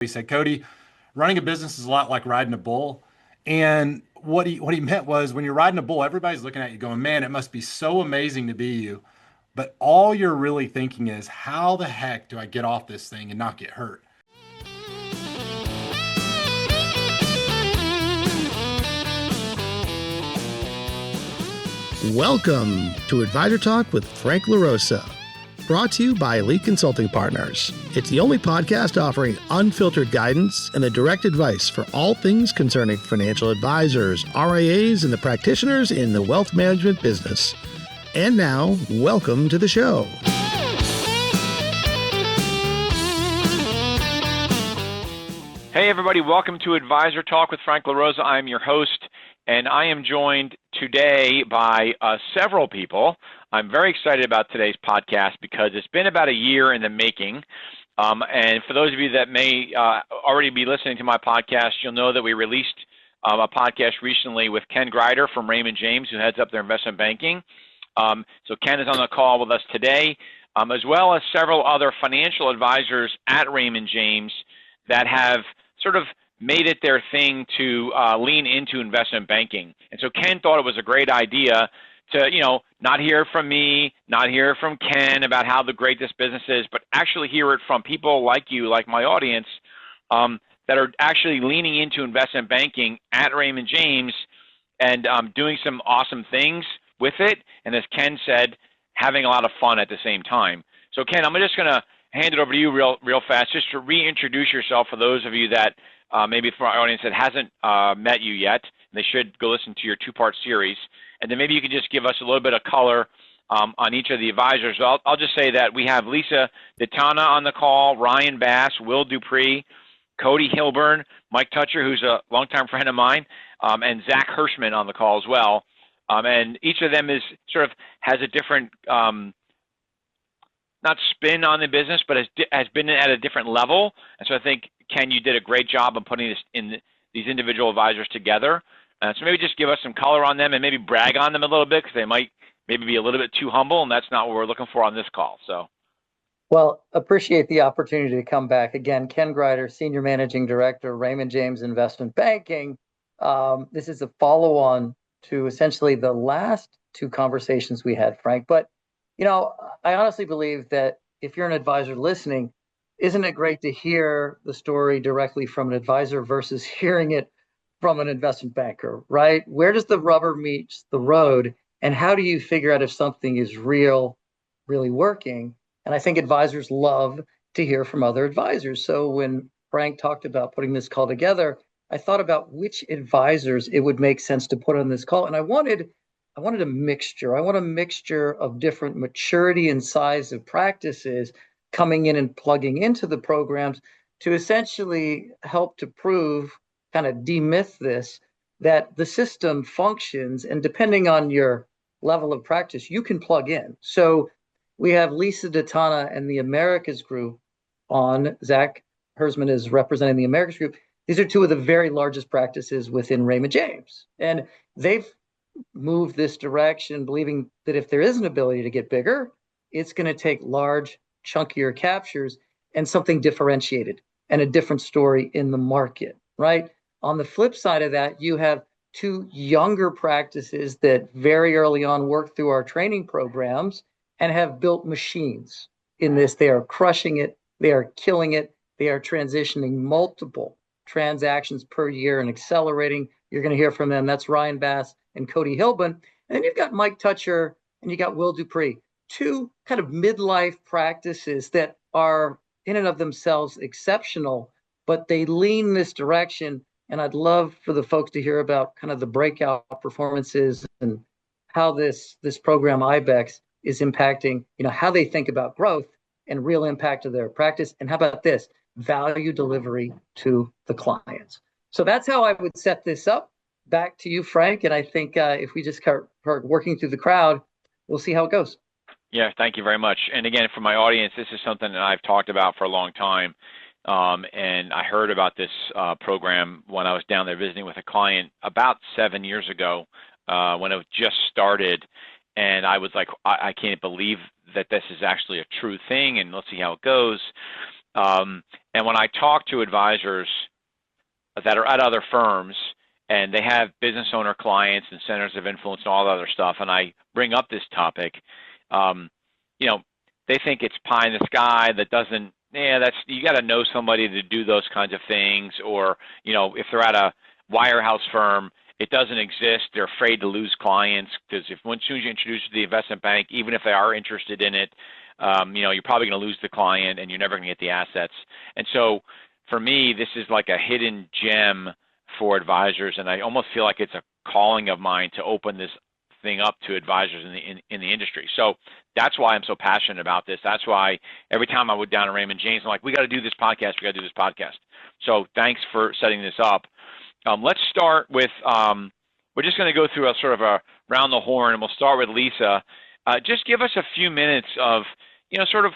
He said, Cody, running a business is a lot like riding a bull. And what he meant was when you're riding a bull, everybody's looking at you going, man, it must be so amazing to be you. But all you're really thinking is, how the heck do I get off this thing and not get hurt? Welcome to Advisor Talk with Frank LaRosa, brought to you by Elite Consulting Partners. It's the only podcast offering unfiltered guidance and the direct advice for all things concerning financial advisors, RIAs, and the practitioners in the wealth management business. And now, welcome to the show. Hey everybody, welcome to Advisor Talk with Frank LaRosa. I'm your host, and I am joined today by several people. I'm very excited about today's podcast because it's been about a year in the making. And for those of you that may already be listening to my podcast, you'll know that we released a podcast recently with Ken Grider from Raymond James, who heads up their investment banking. So Ken is on the call with us today, as well as several other financial advisors at Raymond James that have sort of made it their thing to lean into investment banking. And so Ken thought it was a great idea to, not hear from me, not hear from Ken about how great this business is, but actually hear it from people like you, like my audience, that are actually leaning into investment banking at Raymond James and doing some awesome things with it. And as Ken said, having a lot of fun at the same time. So Ken, I'm just going to hand it over to you real fast, just to reintroduce yourself for those of you that maybe from our audience that hasn't met you yet. They should go listen to your two-part series. And then maybe you can just give us a little bit of color on each of the advisors. So I'll just say that we have Lisa Detanna on the call, Ryan Bass, Will Deupree, Cody Hilbun, Mike Tutcher, who's a longtime friend of mine, and Zac Hersman on the call as well. And each of them has a different not spin on the business, but has been at a different level. And so I think, Ken, you did a great job of putting these individual advisors together. So maybe just give us some color on them and maybe brag on them a little bit, because they might maybe be a little bit too humble, and that's not what we're looking for on this call. So, well, appreciate the opportunity to come back again. Ken Grider, Senior Managing Director, Raymond James Investment Banking. This is a follow-on to essentially the last two conversations we had, Frank. But, I honestly believe that if you're an advisor listening, isn't it great to hear the story directly from an advisor versus hearing it from an investment banker, right? Where does the rubber meet the road, and how do you figure out if something is really working? And I think advisors love to hear from other advisors. So when Frank talked about putting this call together, I thought about which advisors it would make sense to put on this call. And I wanted a mixture. I want a mixture of different maturity and size of practices coming in and plugging into the programs to essentially help to prove, kind of demyth this, that the system functions, and depending on your level of practice, you can plug in. So we have Lisa Detanna and the Americas Group on. Zac Hersman is representing the Americas Group. These are two of the very largest practices within Raymond James. And they've moved this direction, believing that if there is an ability to get bigger, it's going to take large, chunkier captures and something differentiated and a different story in the market, right? On the flip side of that, you have two younger practices that very early on worked through our training programs and have built machines in this. They are crushing it. They are killing it. They are transitioning multiple transactions per year and accelerating. You're going to hear from them. That's Ryan Bass and Cody Hilbun. And then you've got Mike Tutcher and you got Will Deupree, two kind of midlife practices that are in and of themselves exceptional, but they lean this direction. And I'd love for the folks to hear about kind of the breakout performances and how this program IBex is impacting, how they think about growth and real impact of their practice. And how about this? Value delivery to the clients. So that's how I would set this up. Back to you, Frank. And I think if we just start working through the crowd, we'll see how it goes. Yeah, thank you very much. And again, for my audience, this is something that I've talked about for a long time. And I heard about this program when I was down there visiting with a client about 7 years ago when it just started. And I was like, I can't believe that this is actually a true thing, and let's see how it goes. And when I talk to advisors that are at other firms and they have business owner clients and centers of influence and all that other stuff, and I bring up this topic, you know, they think it's pie in the sky that doesn't, that's, you got to know somebody to do those kinds of things. Or, if they're at a wirehouse firm, it doesn't exist. They're afraid to lose clients because as soon as you introduce to the investment bank, even if they are interested in it, you're probably going to lose the client and you're never going to get the assets. And so for me, this is like a hidden gem for advisors, and I almost feel like it's a calling of mine to open this thing up to advisors in the industry. So that's why I'm so passionate about this. That's why every time I went down to Raymond James, I'm like, we got to do this podcast. We got to do this podcast. So thanks for setting this up. Let's start with, we're just going to go through a sort of a round the horn, and we'll start with Lisa. Just give us a few minutes of, sort of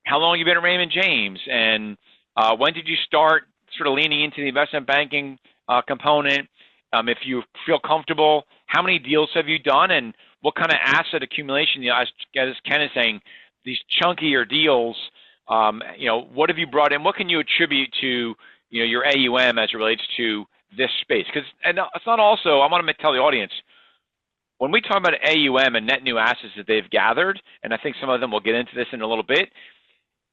how long you've been at Raymond James, and when did you start sort of leaning into the investment banking component? If you feel comfortable, how many deals have you done, and what kind of asset accumulation, as Ken is saying, these chunkier deals, what have you brought in? What can you attribute to, your AUM as it relates to this space? Because, and it's not also, I want to tell the audience, when we talk about AUM and net new assets that they've gathered, and I think some of them will get into this in a little bit,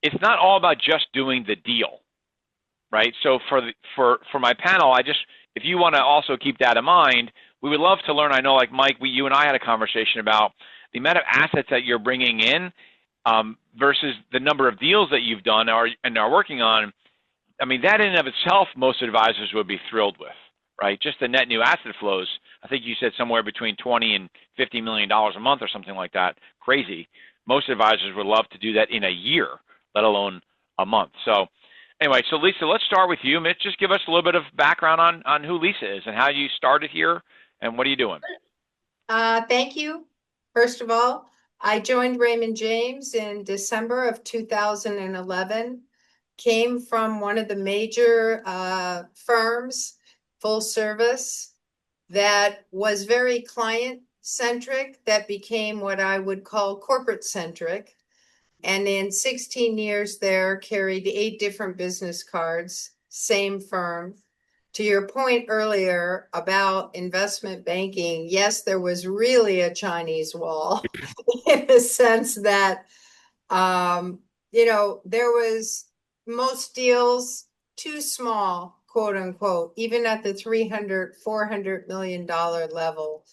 it's not all about just doing the deal, right? So for my panel, if you want to also keep that in mind, we would love to learn. I know, like Mike, you and I had a conversation about the amount of assets that you're bringing in versus the number of deals that you've done and are working on. I mean, that in and of itself, most advisors would be thrilled with, right? Just the net new asset flows. I think you said somewhere between $20 and $50 million a month or something like that. Crazy. Most advisors would love to do that in a year, let alone a month. So anyway, so Lisa, let's start with you. Mitch, just give us a little bit of background on who Lisa is and how you started here and what are you doing? Thank you. First of all, I joined Raymond James in December of 2011, came from one of the major firms, full service, that was very client-centric, that became what I would call corporate-centric. And in 16 years there, carried 8 different business cards, same firm. To your point earlier about investment banking, yes, there was really a Chinese wall in the sense that, there was most deals too small, quote unquote, even at the $300-400 million level.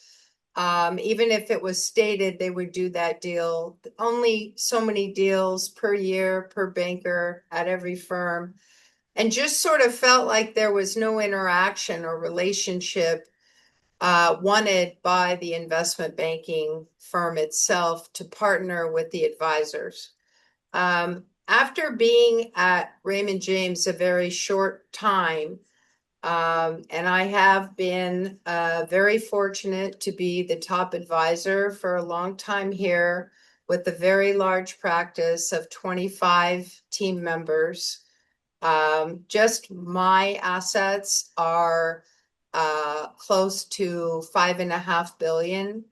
Even if it was stated they would do that deal, only so many deals per year per banker at every firm, and just sort of felt like there was no interaction or relationship wanted by the investment banking firm itself to partner with the advisors. After being at Raymond James a very short time, and I have been very fortunate to be the top advisor for a long time here with a very large practice of 25 team members. Just my assets are close to $5.5 billion.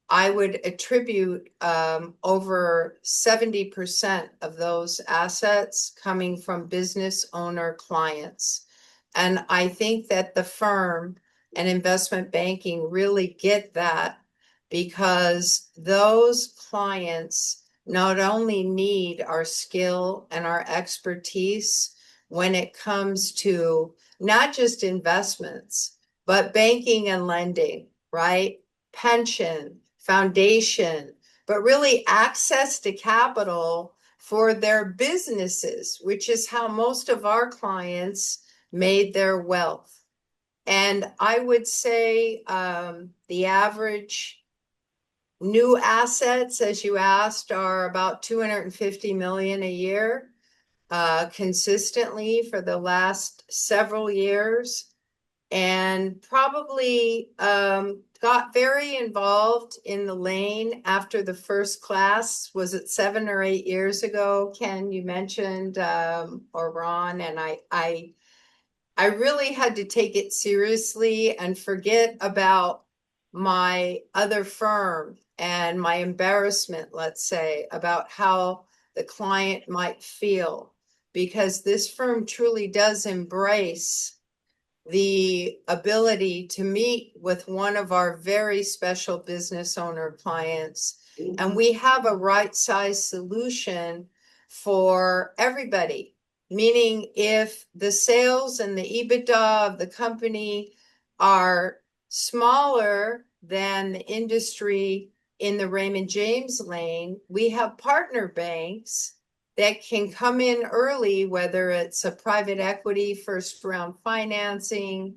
I would attribute over 70% of those assets coming from business owner clients. And I think that the firm and investment banking really get that, because those clients not only need our skill and our expertise when it comes to not just investments, but banking and lending, right? Pension, foundation, but really access to capital for their businesses, which is how most of our clients made their wealth. And I would say the average new assets, as you asked, are about $250 million a year, consistently for the last several years, and probably got very involved in the lane after the first class. Was it 7 or 8 years ago, Ken, you mentioned, or Ron? And I really had to take it seriously and forget about my other firm and my embarrassment, let's say, about how the client might feel. because this firm truly does embrace the ability to meet with one of our very special business owner clients. And we have a right size solution for everybody, meaning if the sales and the EBITDA of the company are smaller than the industry in the Raymond James lane, we have partner banks that can come in early, whether it's a private equity first round financing,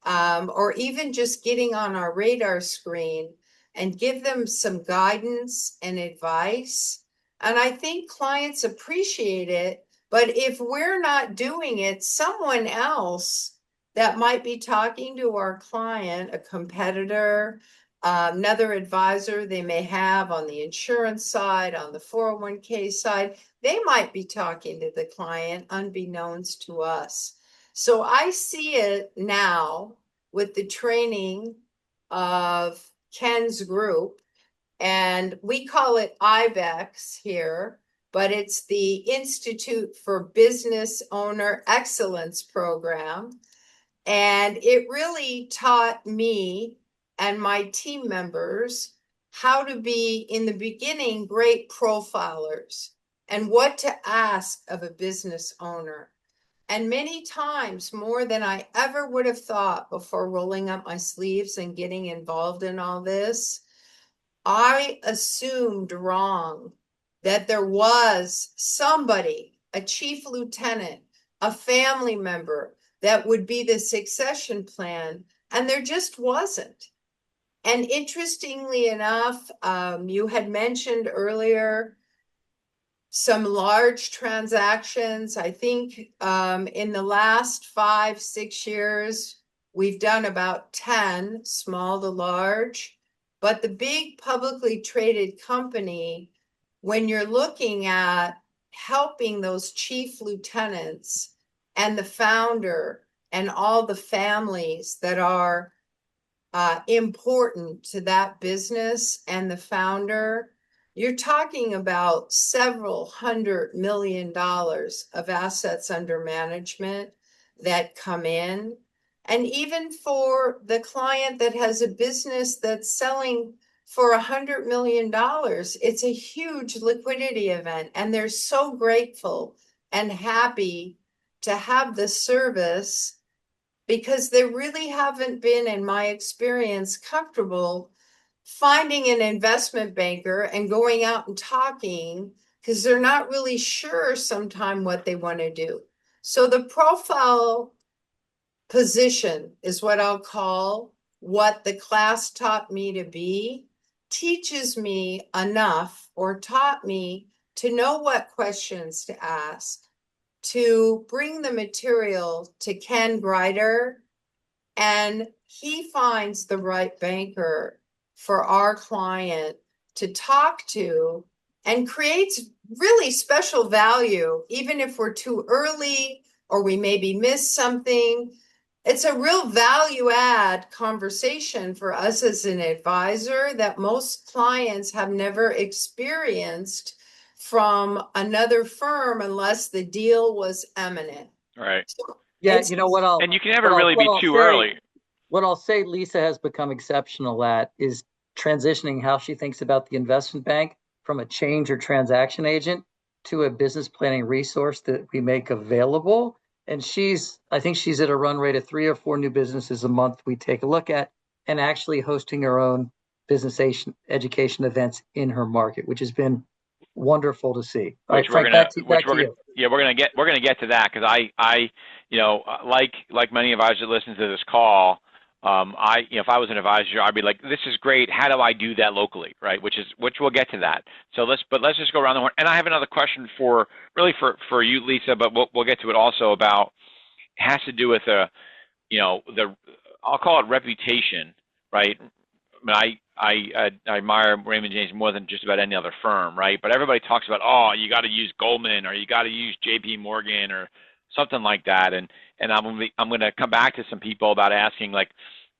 or even just getting on our radar screen and give them some guidance and advice. And I think clients appreciate it. But if we're not doing it, someone else that might be talking to our client, a competitor, another advisor they may have on the insurance side, on the 401k side, they might be talking to the client unbeknownst to us. So I see it now with the training of Ken's group, and we call it IBex here, but it's the Institute for Business Owner Excellence Program. And it really taught me and my team members how to be, in the beginning, great profilers and what to ask of a business owner. And many times, more than I ever would have thought before rolling up my sleeves and getting involved in all this, I assumed wrong that there was somebody, a chief lieutenant, a family member, that would be the succession plan, and there just wasn't. And interestingly enough, you had mentioned earlier some large transactions. I think in the last 5-6 years, we've done about 10, small to large. But the big publicly traded company, when you're looking at helping those chief lieutenants and the founder and all the families that are important to that business and the founder, you're talking about several $100 million of assets under management that come in. And even for the client that has a business that's selling for $100 million, it's a huge liquidity event. And they're so grateful and happy to have the service, because they really haven't been, in my experience, comfortable finding an investment banker and going out and talking, because they're not really sure sometimes what they want to do. So the profile position is what I'll call what the class taught me to be, teaches me enough, or taught me to know what questions to ask, to bring the material to Ken Grider, and he finds the right banker for our client to talk to, and creates really special value, even if we're too early or we maybe miss something. It's a real value add conversation for us as an advisor that most clients have never experienced from another firm unless the deal was imminent. Right. So Yeah, you know what I'll And you can never really be too early. What I'll say Lisa has become exceptional at is transitioning how she thinks about the investment bank from a change or transaction agent to a business planning resource that we make available. And I think she's at a run rate of 3 or 4 new businesses a month we take a look at, and actually hosting her own business education events in her market, which has been wonderful to see. All right, Frank, back to you. Yeah, we're gonna get to that, because I like many advisors that listen to this call, if I was an advisor, I'd be like, this is great. How do I do that locally, right? Which we'll get to that. So let's just go around the horn. And I have another question for you, Lisa, but we'll get to it also about, has to do with I'll call it reputation, right? I mean, I admire Raymond James more than just about any other firm, right? But everybody talks about, oh, you got to use Goldman, or you got to use JP Morgan, or something like that. And I'm going to come back to some people about asking, like,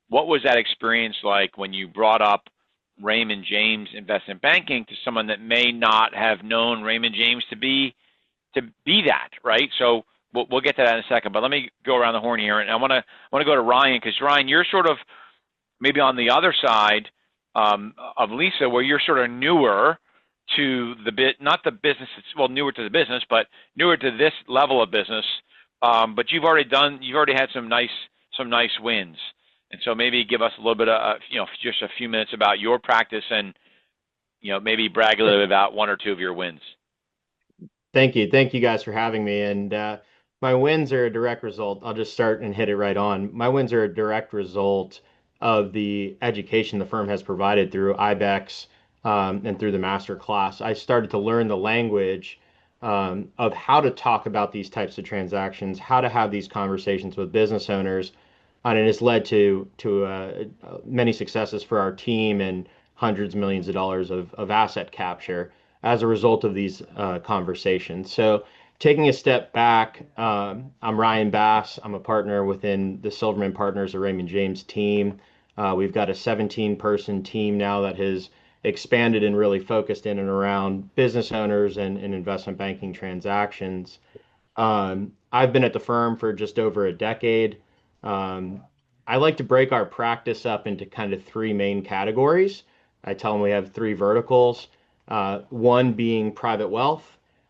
what was that experience like when you brought up Raymond James Investment Banking to someone that may not have known Raymond James to be to be that, right? So we'll get to that in a second, but let me go around the horn here, and I want to go to Ryan, because Ryan, you're sort of maybe on the other side of Lisa, where you're sort of newer to the not the business, well, newer to the business, but newer to this level of business. But you've already had some nice wins, and so maybe give us a little bit of just a few minutes about your practice, and maybe brag a little bit about one or two of your wins. Thank you guys for having me. And my wins are a direct result. I'll just start and hit it right on. My wins are a direct result of the education the firm has provided through IBex and through the Masterclass. I started to learn the language of how to talk about these types of transactions, how to have these conversations with business owners, and it has led to many successes for our team and hundreds of millions of dollars of asset capture as a result of these conversations. So taking a step back, I'm Ryan Bass. I'm a partner within the Silverman Partners, a Raymond James team. We've got a 17-person team now that has expanded and really focused in and around business owners and investment banking transactions. I've been at the firm for just over a decade. I like to break our practice up into kind of three main categories. I tell them we have three verticals. One being private wealth,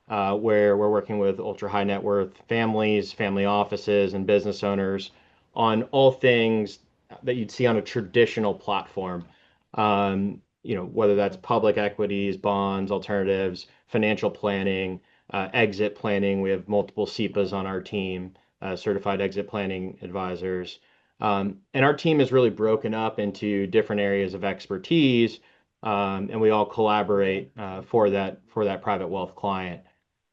where we're working with ultra high net worth families, family offices, and business owners on all things that you'd see on a traditional platform. Whether that's public equities, bonds, alternatives, financial planning, exit planning. We have multiple CEPAs on our team, certified exit planning advisors. And our team is really broken up into different areas of expertise, and we all collaborate for that private wealth client.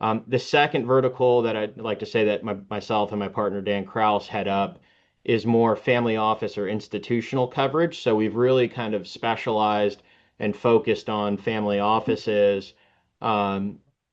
The second vertical that I'd like to say that myself and my partner Dan Kraus head up is more family office or institutional coverage. So we've really kind of specialized and focused on family offices, not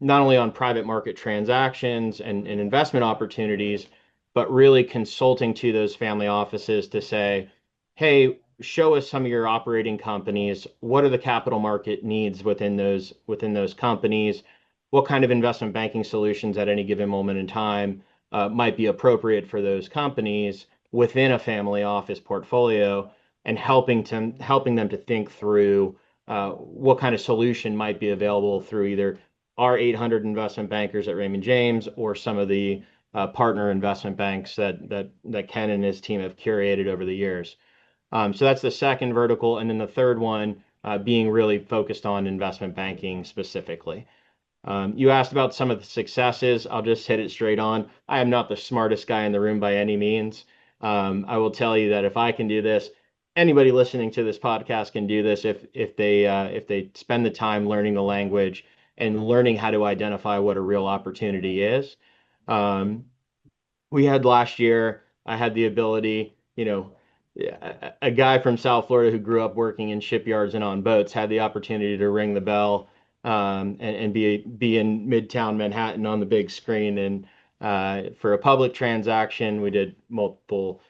only on private market transactions and investment opportunities, but really consulting to those family offices to say, hey, show us some of your operating companies. What are the capital market needs within those companies? What kind of investment banking solutions at any given moment in time might be appropriate for those companies within a family office portfolio, and helping them to think through what kind of solution might be available through either our 800 investment bankers at Raymond James or some of the partner investment banks that Ken and his team have curated over the years. So that's the second vertical. And then the third one being really focused on investment banking specifically. You asked about some of the successes. I'll just hit it straight on. I am not the smartest guy in the room by any means. I will tell you that if I can do this, anybody listening to this podcast can do this if they spend the time learning the language and learning how to identify what a real opportunity is. We had last year, I had the ability, a guy from South Florida who grew up working in shipyards and on boats had the opportunity to ring the bell and be in Midtown Manhattan on the big screen. And for a public transaction, we did multiple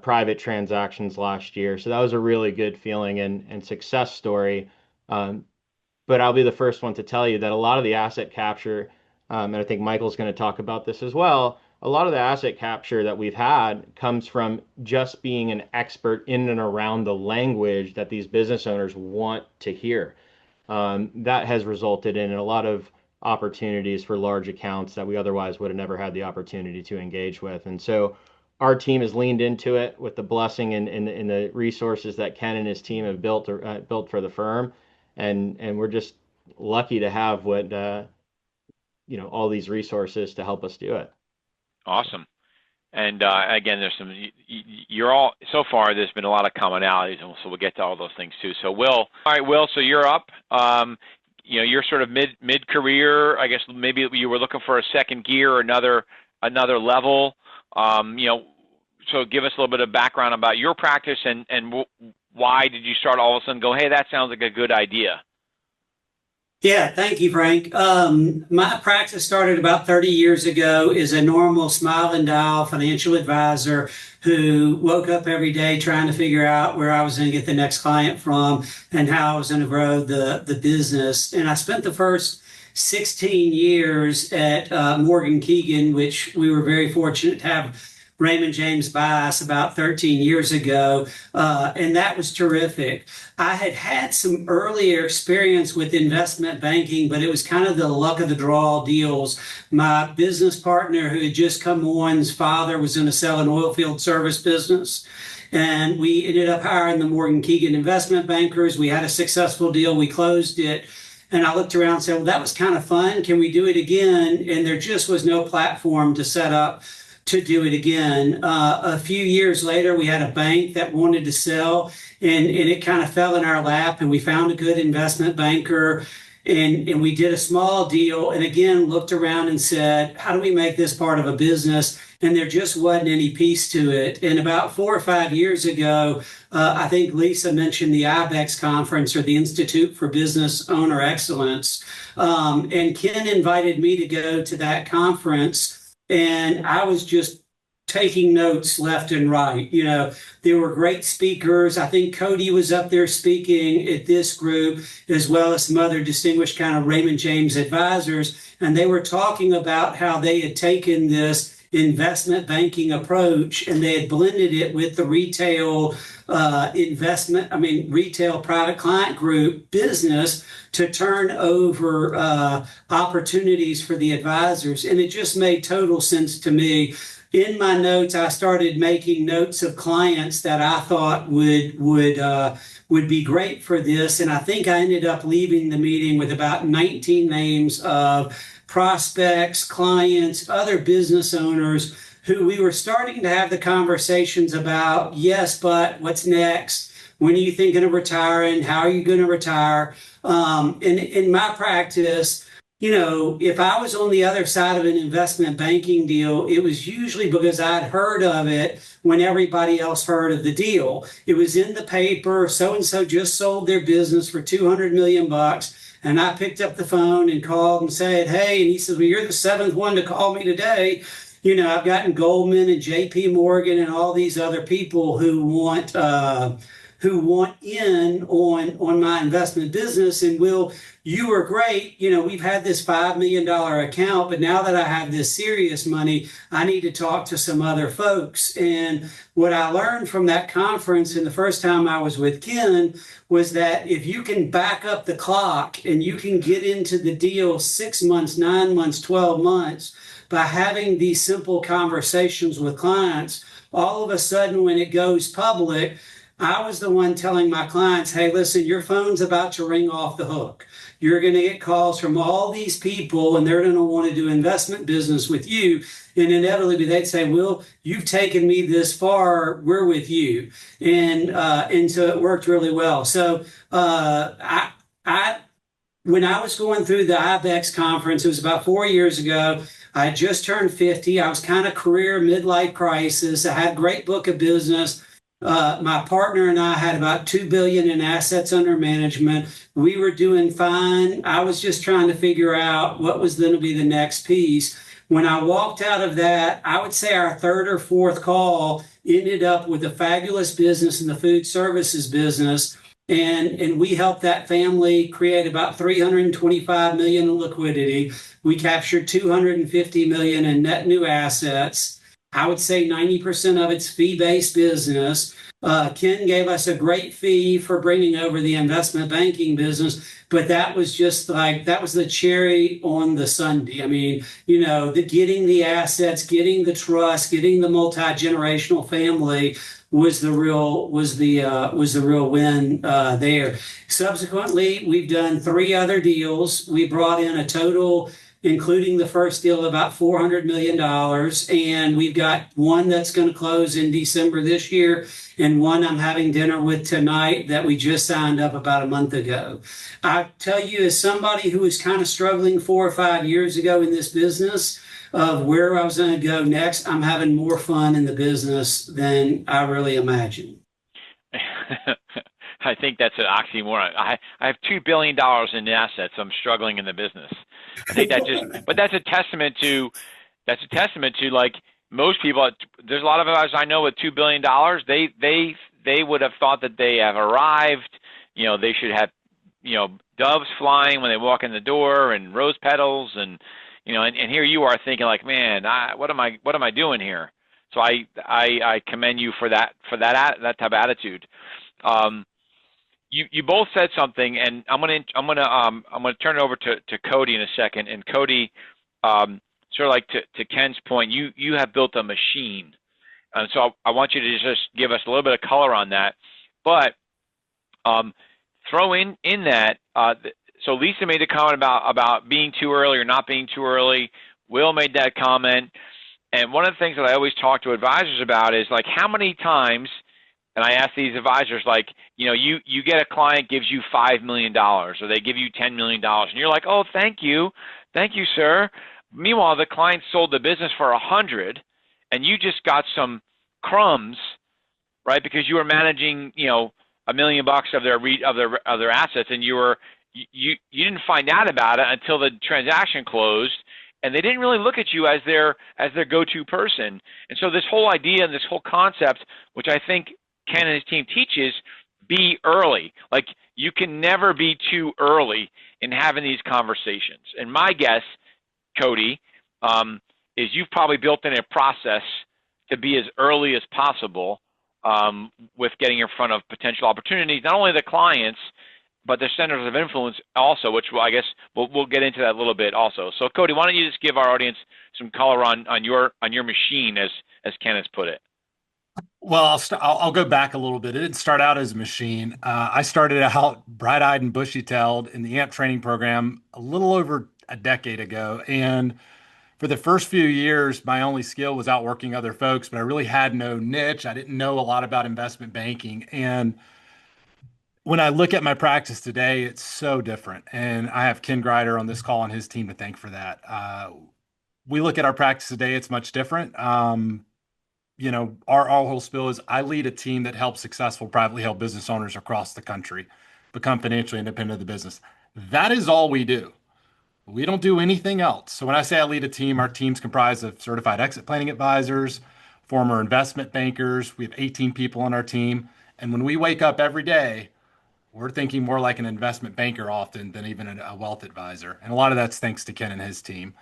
private transactions last year. So that was a really good feeling and success story. But I'll be the first one to tell you that a lot of the asset capture, and I think Michael's going to talk about this as well, a lot of the asset capture that we've had comes from just being an expert in and around the language that these business owners want to hear. That has resulted in a lot of opportunities for large accounts that we otherwise would have never had the opportunity to engage with. And so our team has leaned into it with the blessing and the resources that Ken and his team have built for the firm. And we're just lucky to have what, all these resources to help us do it. Awesome. And again, there's you're all, so far, there's been a lot of commonalities, and so we'll get to all those things too. So all right, Will, so you're up. You're sort of mid-career. I guess maybe you were looking for a second gear or another level. So give us a little bit of background about your practice and why did you start all of a sudden go, hey, that sounds like a good idea? Yeah, thank you, Frank. My practice started about 30 years ago as a normal smile and dial financial advisor who woke up every day trying to figure out where I was going to get the next client from and how I was going to grow the business. And I spent the first 16 years at Morgan Keegan, which we were very fortunate to have Raymond James buy us about 13 years ago, and that was terrific. I had had some earlier experience with investment banking, but it was kind of the luck of the draw deals. My business partner who had just come on's father was going to sell an oil field service business. And we ended up hiring the Morgan Keegan investment bankers. We had a successful deal. We closed it. And I looked around and said, well, that was kind of fun. Can we do it again? And there just was no platform to set up to do it again. A few years later, we had a bank that wanted to sell, and it kind of fell in our lap, and we found a good investment banker, and we did a small deal, and again, looked around and said, how do we make this part of a business? And there just wasn't any piece to it. And about 4 or 5 years ago, I think Lisa mentioned the IBex conference, or the Institute for Business Owner Excellence. And Ken invited me to go to that conference. And I was just taking notes left and right. You know, there were great speakers. I think Cody was up there speaking at this group, as well as some other distinguished kind of Raymond James advisors. And they were talking about how they had taken this investment banking approach and they had blended it with the retail retail private client group business to turn over opportunities for the advisors. And it just made total sense to me. In my notes, I started making notes of clients that I thought would be great for this. And I think I ended up leaving the meeting with about 19 names of prospects, clients, other business owners who we were starting to have the conversations about, yes, but what's next? When are you thinking of retiring? How are you going to retire? And in my practice, you know, if I was on the other side of an investment banking deal, it was usually because I'd heard of it when everybody else heard of the deal. It was in the paper, so-and-so just sold their business for $200 million. And I picked up the phone and called and said, hey, and he said, well, you're the seventh one to call me today. You know, I've gotten Goldman and JP Morgan and all these other people who want in on my investment business. And Will, you were great. You know, we've had this $5 million account, but now that I have this serious money, I need to talk to some other folks. And what I learned from that conference and the first time I was with Ken was that if you can back up the clock and you can get into the deal 6 months, 9 months, 12 months, by having these simple conversations with clients, all of a sudden when it goes public, I was the one telling my clients, hey, listen, your phone's about to ring off the hook. You're going to get calls from all these people, and they're going to want to do investment business with you. And inevitably, they'd say, Will, you've taken me this far. We're with you. And so it worked really well. So when I was going through the IBex conference, it was about 4 years ago. I had just turned 50. I was kind of career midlife crisis. I had a great book of business. My partner and I had about $2 billion in assets under management. We were doing fine. I was just trying to figure out what was going to be the next piece. When I walked out of that, I would say our third or fourth call ended up with a fabulous business in the food services business. And we helped that family create about $325 million in liquidity. We captured $250 million in net new assets. I would say 90% of it's fee-based business. Ken gave us a great fee for bringing over the investment banking business, but that was just like, that was the cherry on the sundae. I mean, you know, getting the assets, getting the trust, getting the multi-generational family was the real win there. Subsequently, we've done 3 other deals. We brought in a total, including the first deal, about $400 million. And we've got one that's going to close in December this year, and one I'm having dinner with tonight that we just signed up about a month ago. I tell you, as somebody who was kind of struggling 4 or 5 years ago in this business of where I was going to go next, I'm having more fun in the business than I really imagined. I think that's an oxymoron. I have $2 billion in assets. I'm struggling in the business. I think but that's a testament to like most people. There's a lot of us I know with $2 billion. They would have thought that they have arrived. You know, they should have doves flying when they walk in the door and rose petals and and here you are thinking like, man, what am I doing here? So I commend you for that type of attitude. You both said something, and I'm gonna turn it over to Cody in a second. And Cody, sort of like to Ken's point, you have built a machine, and so I want you to just give us a little bit of color on that. But throw in that. So Lisa made a comment about being too early or not being too early. Will made that comment, and one of the things that I always talk to advisors about is like how many times. And I ask these advisors, like, you get a client gives you $5 million or they give you $10 million, and you're like, oh, thank you, sir. Meanwhile, the client sold the business for 100, and you just got some crumbs, right? Because you were managing, $1 million of their assets, and you didn't find out about it until the transaction closed, and they didn't really look at you as their go-to person. And so this whole idea and this whole concept, which I think Ken and his team teaches, be early. Like, you can never be too early in having these conversations. And my guess, Cody, is you've probably built in a process to be as early as possible with getting in front of potential opportunities, not only the clients, but the centers of influence also, which I guess we'll get into that a little bit also. So, Cody, why don't you just give our audience some color on your machine, as Ken has put it. Well, I'll go back a little bit. It didn't start out as a machine. I started out bright-eyed and bushy-tailed in the AMP training program a little over a decade ago. And for the first few years, my only skill was outworking other folks, but I really had no niche. I didn't know a lot about investment banking. And when I look at my practice today, it's so different. And I have Ken Grider on this call and his team to thank for that. We look at our practice today, it's much different. Our whole spiel is I lead a team that helps successful privately held business owners across the country become financially independent of the business. That is all we do. We don't do anything else. So when I say I lead a team, our team's comprised of certified exit planning advisors, former investment bankers. We have 18 people on our team. And when we wake up every day, we're thinking more like an investment banker often than even a wealth advisor. And a lot of that's thanks to Ken and his team.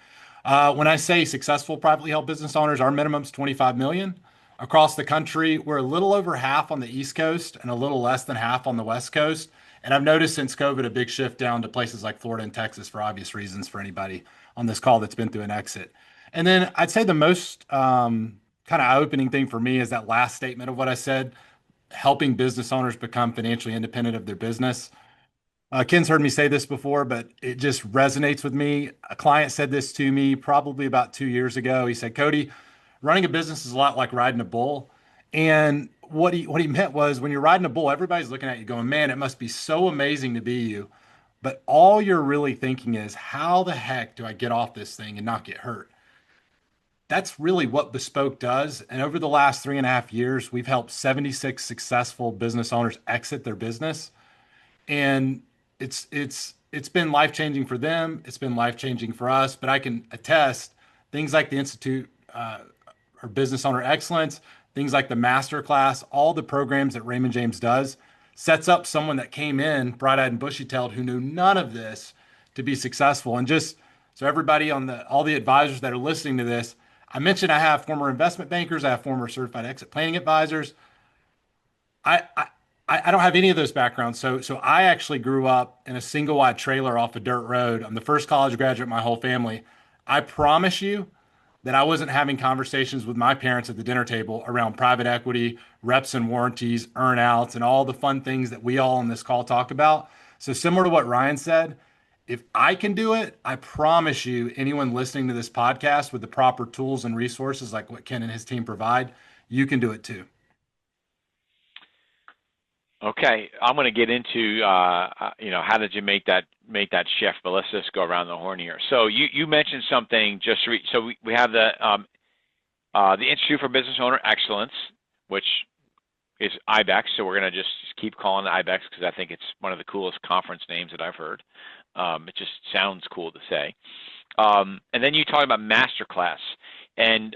When I say successful privately held business owners, our minimum's 25 million. Across the country, we're a little over half on the East Coast and a little less than half on the West Coast. And I've noticed since COVID a big shift down to places like Florida and Texas for obvious reasons for anybody on this call that's been through an exit. And then I'd say the most kind of eye-opening thing for me is that last statement of what I said, helping business owners become financially independent of their business. Ken's heard me say this before, but it just resonates with me. A client said this to me probably about 2 years ago. He said, Cody, running a business is a lot like riding a bull. And what he meant was when you're riding a bull, everybody's looking at you going, man, it must be so amazing to be you. But all you're really thinking is, how the heck do I get off this thing and not get hurt? That's really what Bespoke does. And over the last 3.5 years, we've helped 76 successful business owners exit their business. And it's been life-changing for them. It's been life-changing for us. But I can attest things like the Institute or Business Owner Excellence, things like the Masterclass, all the programs that Raymond James does, sets up someone that came in bright-eyed and bushy-tailed who knew none of this to be successful. And just so everybody all the advisors that are listening to this, I mentioned I have former investment bankers, I have former certified exit planning advisors. I don't have any of those backgrounds. So I actually grew up in a single wide trailer off a dirt road. I'm the first college graduate in my whole family. I promise you that I wasn't having conversations with my parents at the dinner table around private equity, reps and warranties, earnouts, and all the fun things that we all on this call talk about. So similar to what Ryan said, if I can do it, I promise you, anyone listening to this podcast with the proper tools and resources like what Ken and his team provide, you can do it too. Okay, I'm going to get into how did you make that shift, but let's just go around the horn here. So you mentioned something so we have the Institute for Business Owner Excellence, which is IBex. So we're going to just keep calling it IBex because I think it's one of the coolest conference names that I've heard. It just sounds cool to say. And then you talk about Masterclass, and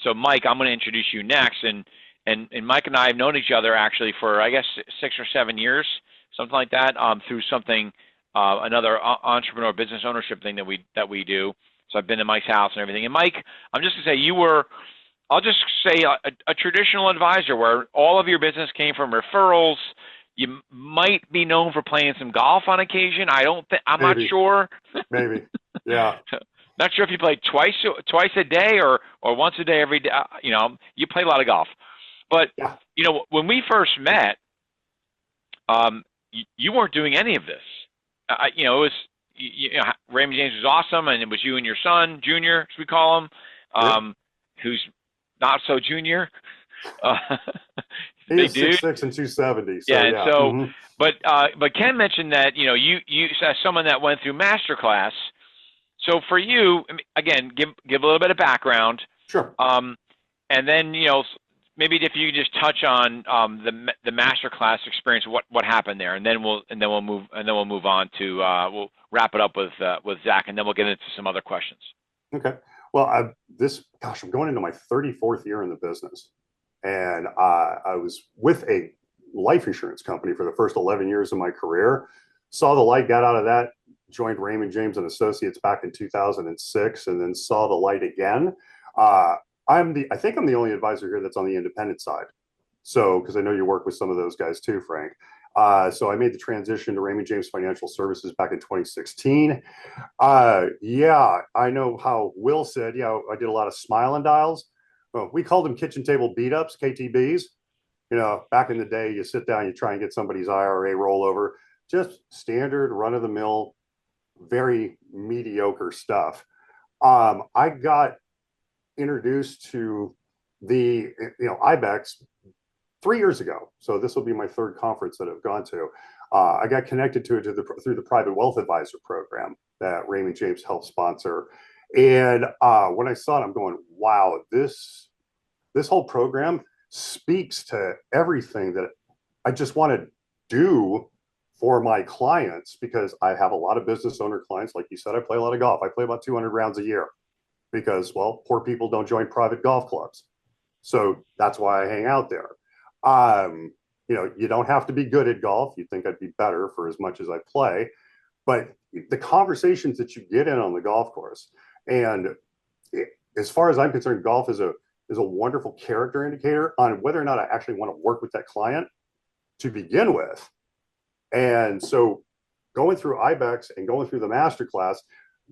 so Mike, I'm going to introduce you next, and Mike and I have known each other actually for, I guess, 6 or 7 years something like that, through something, another entrepreneur business ownership thing that we do. So I've been to Mike's house and everything. And Mike, I'm just gonna say I'll just say a traditional advisor where all of your business came from referrals. You might be known for playing some golf on occasion. I'm not sure. Maybe. Yeah. Not sure if you play twice a day or once a day every day. You play a lot of golf. But, yeah. When we first met, you weren't doing any of this. It was, Raymond James was awesome, and it was you and your son, Junior, as we call him, who's not so junior. He is 6'6" and 270. So, yeah. So, but Ken mentioned that you as someone that went through Masterclass. So for you, again, give a little bit of background. Sure. And then maybe if you just touch on the Masterclass experience, what happened there, and then we'll move on to we'll wrap it up with Zac, and then we'll get into some other questions. Okay. Well, I'm going into my 34th year in the business. And I was with a life insurance company for the first 11 years of my career. Saw the light, got out of that, joined Raymond James and Associates back in 2006, and then saw the light again. I think I'm the only advisor here that's on the independent side. So, because I know you work with some of those guys too, Frank. So I made the transition to Raymond James Financial Services back in 2016. Yeah, I know how Will said, I did a lot of smile and dials. Well, we called them kitchen table beat ups, KTBs. Back in the day, you sit down, you try and get somebody's IRA rollover, just standard run of the mill, very mediocre stuff. I got introduced to the IBex 3 years ago. So this will be my third conference that I've gone to. I got connected to it through the Private Wealth Advisor program that Raymond James helped sponsor. And when I saw it, I'm going, wow, this whole program speaks to everything that I just want to do for my clients, because I have a lot of business owner clients. Like you said, I play a lot of golf. I play about 200 rounds a year because, well, poor people don't join private golf clubs. So that's why I hang out there. You don't have to be good at golf. You'd think I'd be better for as much as I play. But the conversations that you get in on the golf course, and as far as I'm concerned, golf is a wonderful character indicator on whether or not I actually want to work with that client to begin with. And so going through IBex and going through the masterclass,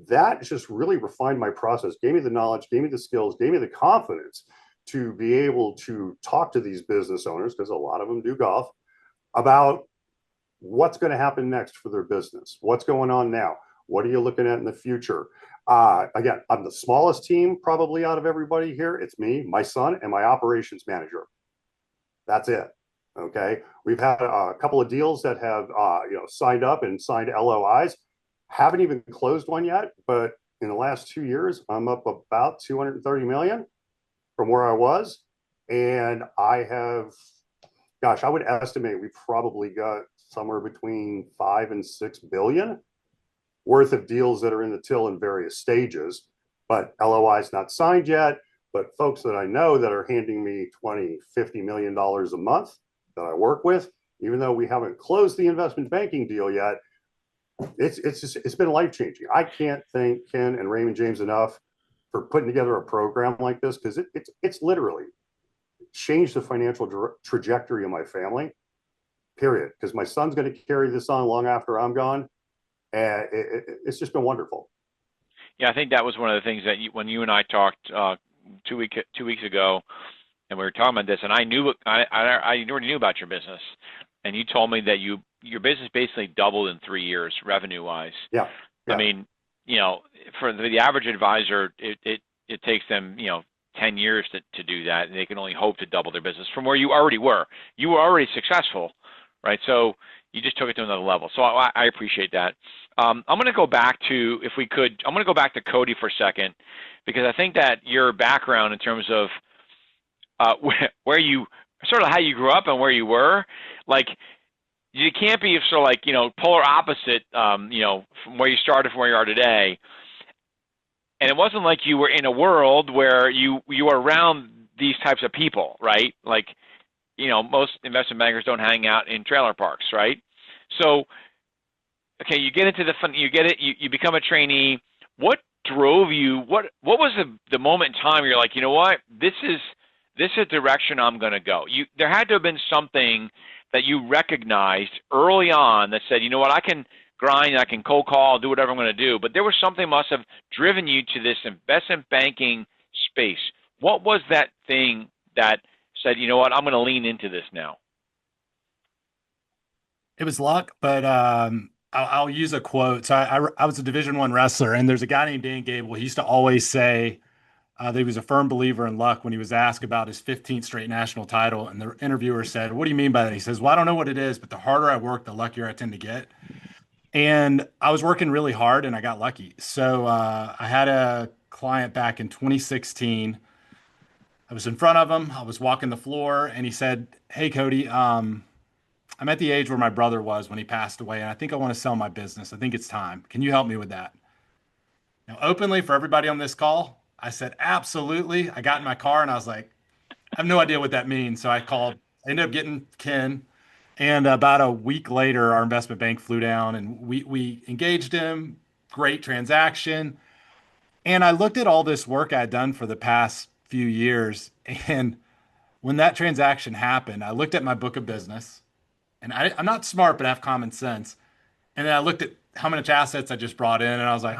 that just really refined my process, gave me the knowledge, gave me the skills, gave me the confidence to be able to talk to these business owners, because a lot of them do golf, about what's going to happen next for their business. What's going on now? What are you looking at in the future? Again, I'm the smallest team probably out of everybody here. It's me, my son, and my operations manager. That's it. Okay. We've had a couple of deals that have signed up and signed LOIs. Haven't even closed one yet, but in the last 2 years, I'm up about 230 million from where I was. And I would estimate we probably got somewhere between 5 and 6 billion worth of deals that are in the till in various stages, but LOIs not signed yet. But folks that I know that are handing me $20-50 million a month that I work with, even though we haven't closed the investment banking deal yet, it's been life-changing. I can't thank Ken and Raymond James enough for putting together a program like this, because it's literally changed the financial trajectory of my family, period. Because my son's going to carry this on long after I'm gone, and it's just been wonderful. Yeah, I think that was one of the things that when you and I talked 2 weeks ago, and we were talking about this, and I already knew about your business, and you told me that your business basically doubled in 3 years, revenue-wise. Yeah. I mean, for the average advisor, it takes them 10 years to do that, and they can only hope to double their business from where you already were. You were already successful, right? So you just took it to another level. So I appreciate that. I'm going to go back to, if we could, I'm going to go back to Cody for a second, because I think that your background in terms of where you, sort of how you grew up and where you were, like, you can't be sort of like, polar opposite, from where you started from where you are today. And it wasn't like you were in a world where you were around these types of people, right? Like, most investment bankers don't hang out in trailer parks, right? So, okay, you get into the fun, you get it, you become a trainee. What drove you? What was the moment in time where you're like, you know what, this is a direction I'm going to go? There had to have been something that you recognized early on that said, you know what, I can grind, I can cold call, do whatever I'm going to do. But there was something must have driven you to this investment banking space. What was that thing that said, you know what, I'm going to lean into this now? It was luck, but I'll use a quote. So I was a Division I wrestler, and there's a guy named Dan Gable. He used to always say that he was a firm believer in luck when he was asked about his 15th straight national title. And the interviewer said, "What do you mean by that?" He says, "Well, I don't know what it is, but the harder I work, the luckier I tend to get." And I was working really hard, and I got lucky. So I had a client back in 2016. I was in front of him. I was walking the floor, and he said, "Hey, Cody, I'm at the age where my brother was when he passed away, and I think I want to sell my business. I think it's time. Can you help me with that?" Now, openly for everybody on this call, I said, absolutely. I got in my car and I was like, I have no idea what that means. So I called, I ended up getting Ken. And about a week later, our investment bank flew down and we engaged him. Great transaction. And I looked at all this work I'd done for the past few years. And when that transaction happened, I looked at my book of business. And I'm not smart, but I have common sense. And then I looked at how much assets I just brought in, and I was like,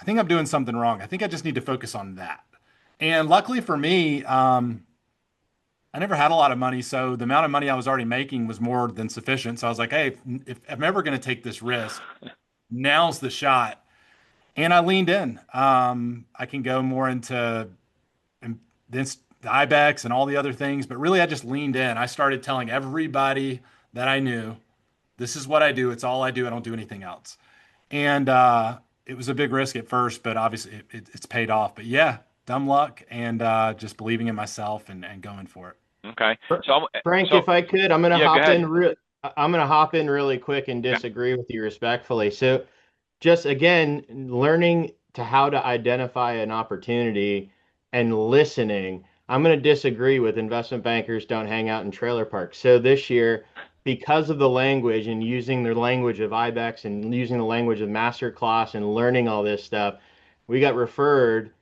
I think I'm doing something wrong. I think I just need to focus on that. And luckily for me, I never had a lot of money. So the amount of money I was already making was more than sufficient. So I was like, hey, if I'm ever going to take this risk, now's the shot. And I leaned in. I can go more into this, the IBex and all the other things, but really I just leaned in. I started telling everybody that I knew, this is what I do. It's all I do. I don't do anything else. And it was a big risk at first, but obviously it's paid off. But yeah, dumb luck and just believing in myself and going for it. Okay. Frank, if I could, I'm going to hop in. I'm going to hop in really quick and disagree with you respectfully. So just again, learning to how to identify an opportunity and listening. I'm going to disagree with investment bankers don't hang out in trailer parks. So this year, because of the language and using the language of IBex and using the language of Masterclass and learning all this stuff, we got referred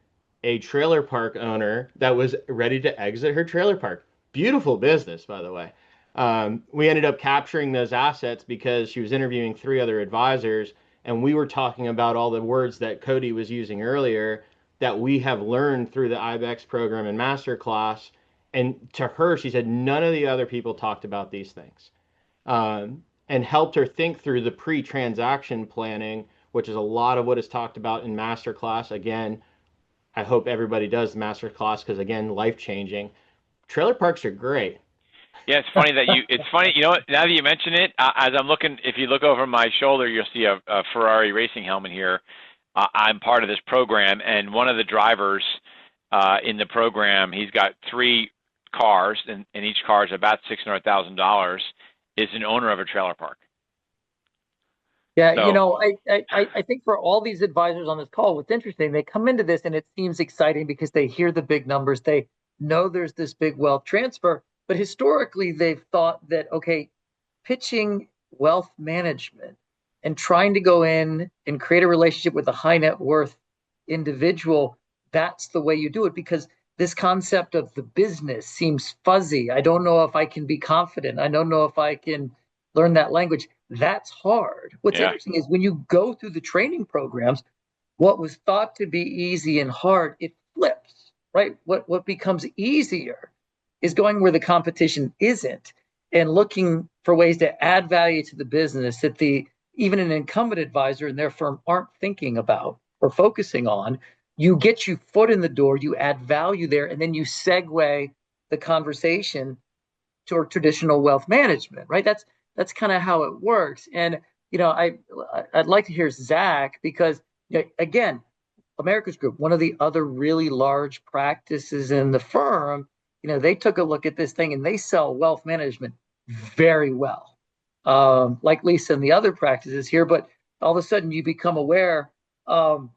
a trailer park owner that was ready to exit her trailer park. Beautiful business, by the way. We ended up capturing those assets because she was interviewing 3 other advisors, and we were talking about all the words that Cody was using earlier that we have learned through the IBex program and Masterclass. And to her, she said none of the other people talked about these things, and helped her think through the pre-transaction planning, which is a lot of what is talked about in Masterclass. Again, I hope everybody does the Masterclass because, again, life-changing. Trailer parks are great. Yeah, it's funny it's funny, you know what, now that you mention it, as I'm looking, if you look over my shoulder, you'll see a Ferrari racing helmet here. I'm part of this program, and one of the drivers in the program, he's got 3 cars, and each car is about $600,000, is an owner of a trailer park. Yeah, so, I think for all these advisors on this call, what's interesting, they come into this and it seems exciting because they hear the big numbers. They know there's this big wealth transfer, but historically they've thought that, okay, pitching wealth management and trying to go in and create a relationship with a high net worth individual, that's the way you do it, because this concept of the business seems fuzzy. I don't know if I can be confident. I don't know if I can learn that language. That's hard. What's interesting is when you go through the training programs, what was thought to be easy and hard, it flips, right? What becomes easier is going where the competition isn't and looking for ways to add value to the business that even an incumbent advisor in their firm aren't thinking about or focusing on. You get your foot in the door, you add value there, and then you segue the conversation toward traditional wealth management, right? That's kind of how it works. And, I'd like to hear Zac because, again, America's Group, one of the other really large practices in the firm, they took a look at this thing and they sell wealth management very well, like Lisa and the other practices here. But all of a sudden you become aware of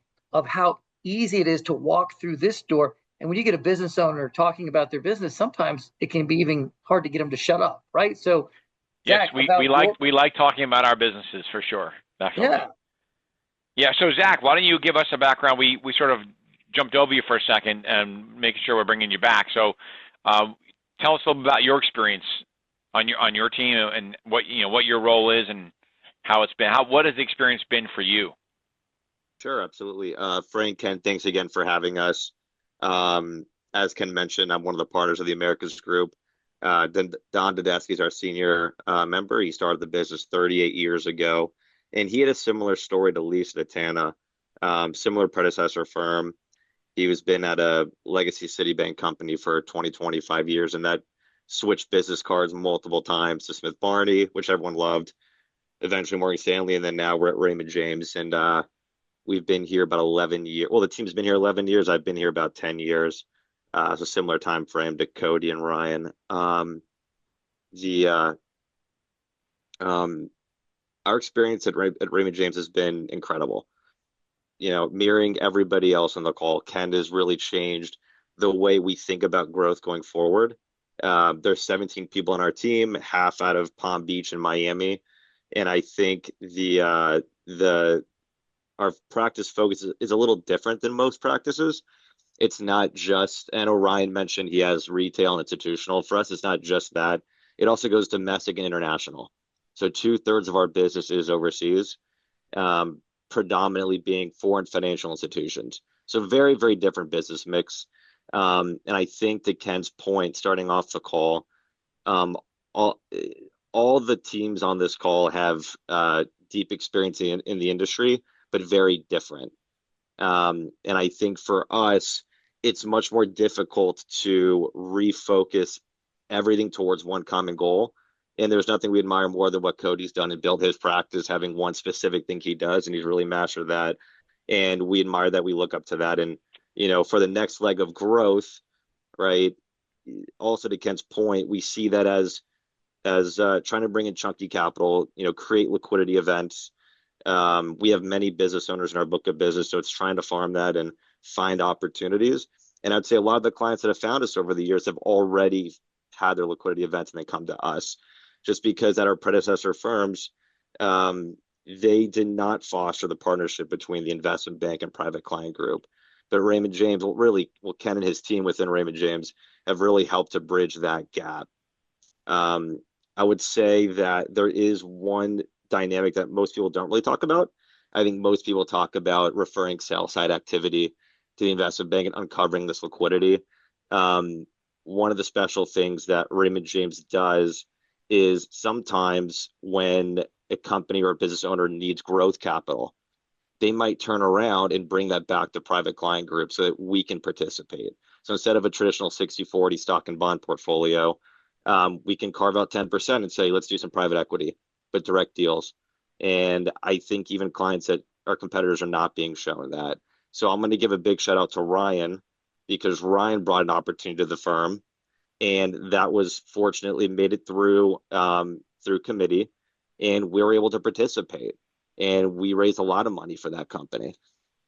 how easy it is to walk through this door. And when you get a business owner talking about their business, sometimes it can be even hard to get them to shut up, right? So Yes, Zac, we like talking about our businesses for sure. Definitely. Yeah. Yeah. So Zac, why don't you give us a background? We sort of jumped over you for a second and making sure we're bringing you back. So tell us a little about your experience on your team and what your role is and how it's been. What has the experience been for you? Sure, absolutely. Frank, Ken, thanks again for having us. As Ken mentioned, I'm one of the partners of the Americas Group. Don Tedeschi is our senior member. He started the business 38 years ago, and he had a similar story to Lisa Detanna, similar predecessor firm. He was been at a legacy Citibank company for 20, 25 years, and that switched business cards multiple times to Smith Barney, which everyone loved, eventually Morgan Stanley, and then now we're at Raymond James. And we've been here about 11 years. Well, the team's been here 11 years. I've been here about 10 years. So similar time frame to Cody and Ryan. The Our experience at Raymond James has been incredible. Mirroring everybody else on the call, Ken has really changed the way we think about growth going forward. There's 17 people on our team, half out of Palm Beach and Miami, and I think our practice focus is a little different than most practices. It's not just, and Orion mentioned he has retail and institutional. For us, it's not just that. It also goes domestic and international. So 2/3 of our business is overseas, predominantly being foreign financial institutions. So very, very different business mix. And I think to Ken's point, starting off the call, all the teams on this call have deep experience in the industry, but very different. And I think for us, it's much more difficult to refocus everything towards one common goal. And there's nothing we admire more than what Cody's done and built his practice, having one specific thing he does, and he's really mastered that. And we admire that, we look up to that. And, for the next leg of growth, right, also to Ken's point, we see that as trying to bring in chunky capital, create liquidity events. We have many business owners in our book of business, so it's trying to farm that and find opportunities. And I'd say a lot of the clients that have found us over the years have already had their liquidity events and they come to us, just because at our predecessor firms, they did not foster the partnership between the investment bank and private client group. But Raymond James, Ken and his team within Raymond James have really helped to bridge that gap. I would say that there is one dynamic that most people don't really talk about. I think most people talk about referring sell side activity to the investment bank and uncovering this liquidity. One of the special things that Raymond James does is sometimes when a company or a business owner needs growth capital, they might turn around and bring that back to private client group so that we can participate. So instead of a traditional 60-40 stock and bond portfolio, we can carve out 10% and say, let's do some private equity, but direct deals. And I think even clients that our competitors are not being shown that. So I'm going to give a big shout out to Ryan, because Ryan brought an opportunity to the firm, and that was fortunately made it through committee, and we were able to participate, and we raised a lot of money for that company.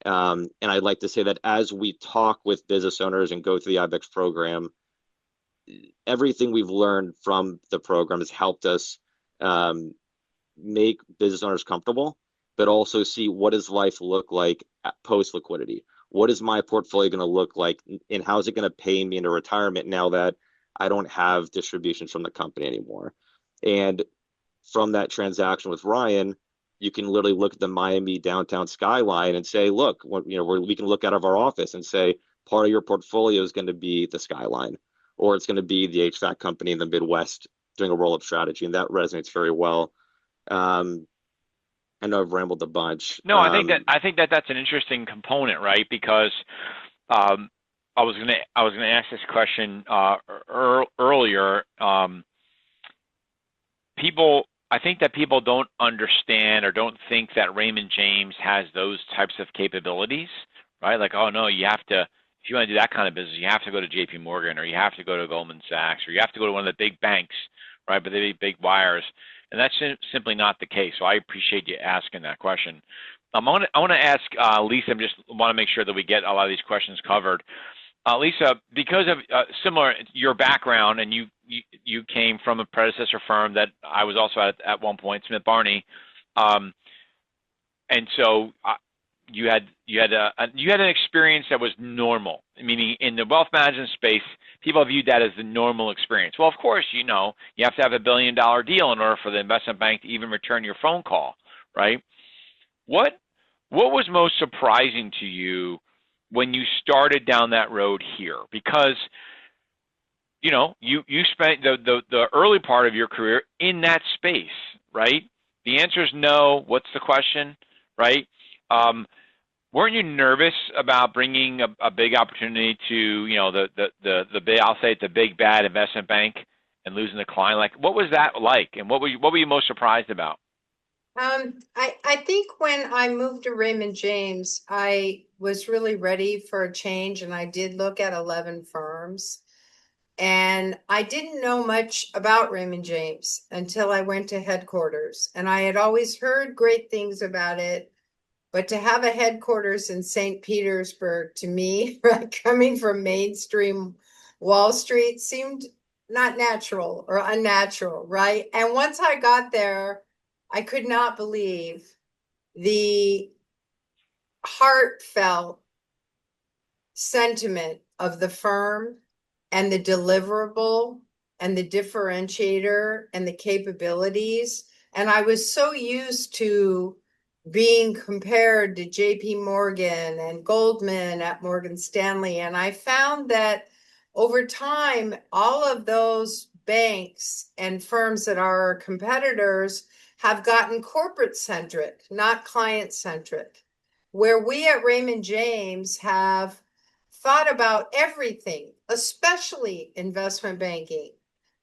And I'd like to say that as we talk with business owners and go through the IBex program, everything we've learned from the program has helped us make business owners comfortable, but also see what does life look like post liquidity. What is my portfolio going to look like, and how is it going to pay me into retirement now that I don't have distributions from the company anymore? And from that transaction with Ryan, you can literally look at the Miami downtown skyline and say, look, we can look out of our office and say, part of your portfolio is going to be the skyline, or it's going to be the HVAC company in the Midwest doing a roll-up strategy. And that resonates very well. I know I've rambled a bunch. No, I think that that's an interesting component, right? Because I was gonna ask this question earlier. I think that people don't understand or don't think that Raymond James has those types of capabilities, right? Like, oh no, if you want to do that kind of business, you have to go to JP Morgan, or you have to go to Goldman Sachs, or you have to go to one of the big banks, right? But they big wires. And that's simply not the case. So I appreciate you asking that question. I want to ask Lisa, I just want to make sure that we get a lot of these questions covered. Lisa, because of similar your background, and you came from a predecessor firm that I was also at one point, Smith Barney, and so you had an experience that was normal, meaning in the wealth management space, people viewed that as the normal experience. Well, of course, you have to have $1 billion deal in order for the investment bank to even return your phone call, right? What was most surprising to you when you started down that road here? Because you spent the early part of your career in that space, right? The answer is no. What's the question, right? Weren't you nervous about bringing a big opportunity to the big, I'll say it, the big bad investment bank and losing the client? Like, what was that like, and what were you most surprised about? I think when I moved to Raymond James, I was really ready for a change, and I did look at 11 firms. And I didn't know much about Raymond James until I went to headquarters. And I had always heard great things about it. But to have a headquarters in St. Petersburg, to me, coming from mainstream Wall Street, seemed not natural or unnatural, right? And once I got there, I could not believe the heartfelt sentiment of the firm and the deliverable and the differentiator and the capabilities. And I was so used to being compared to JP Morgan and Goldman at Morgan Stanley. And I found that over time, all of those banks and firms that are our competitors have gotten corporate centric, not client centric, where we at Raymond James have thought about everything, especially investment banking,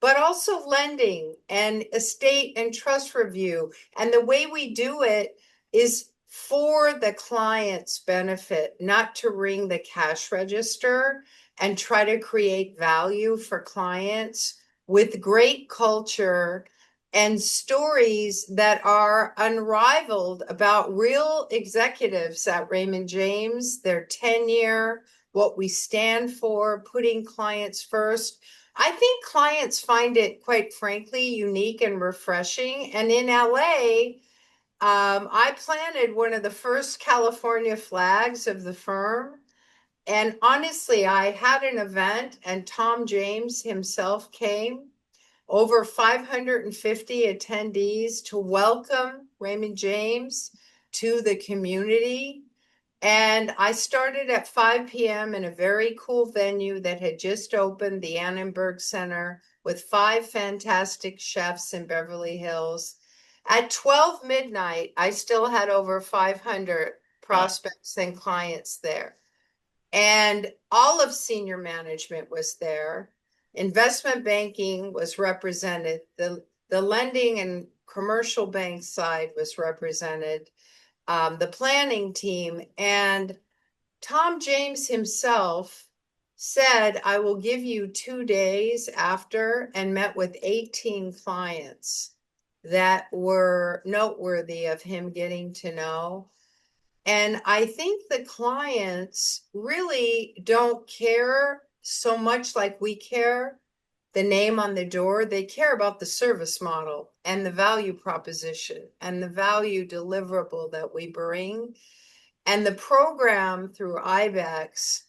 but also lending and estate and trust review. And the way we do it is for the client's benefit, not to ring the cash register, and try to create value for clients with great culture and stories that are unrivaled about real executives at Raymond James, their tenure, what we stand for, putting clients first. I think clients find it, quite frankly, unique and refreshing. And in LA, I planted one of the first California flags of the firm. And honestly, I had an event, and Tom James himself came, over 550 attendees, to welcome Raymond James to the community. And I started at 5 p.m. in a very cool venue that had just opened, the Annenberg Center, with 5 fantastic chefs in Beverly Hills. At 12 midnight, I still had over 500 prospects and clients there. And all of senior management was there. Investment banking was represented. The lending and commercial bank side was represented. The planning team, and Tom James himself said, I will give you 2 days after, and met with 18 clients that were noteworthy of him getting to know. And I think the clients really don't care so much like we care, the name on the door. They care about the service model and the value proposition and the value deliverable that we bring. And the program through IBex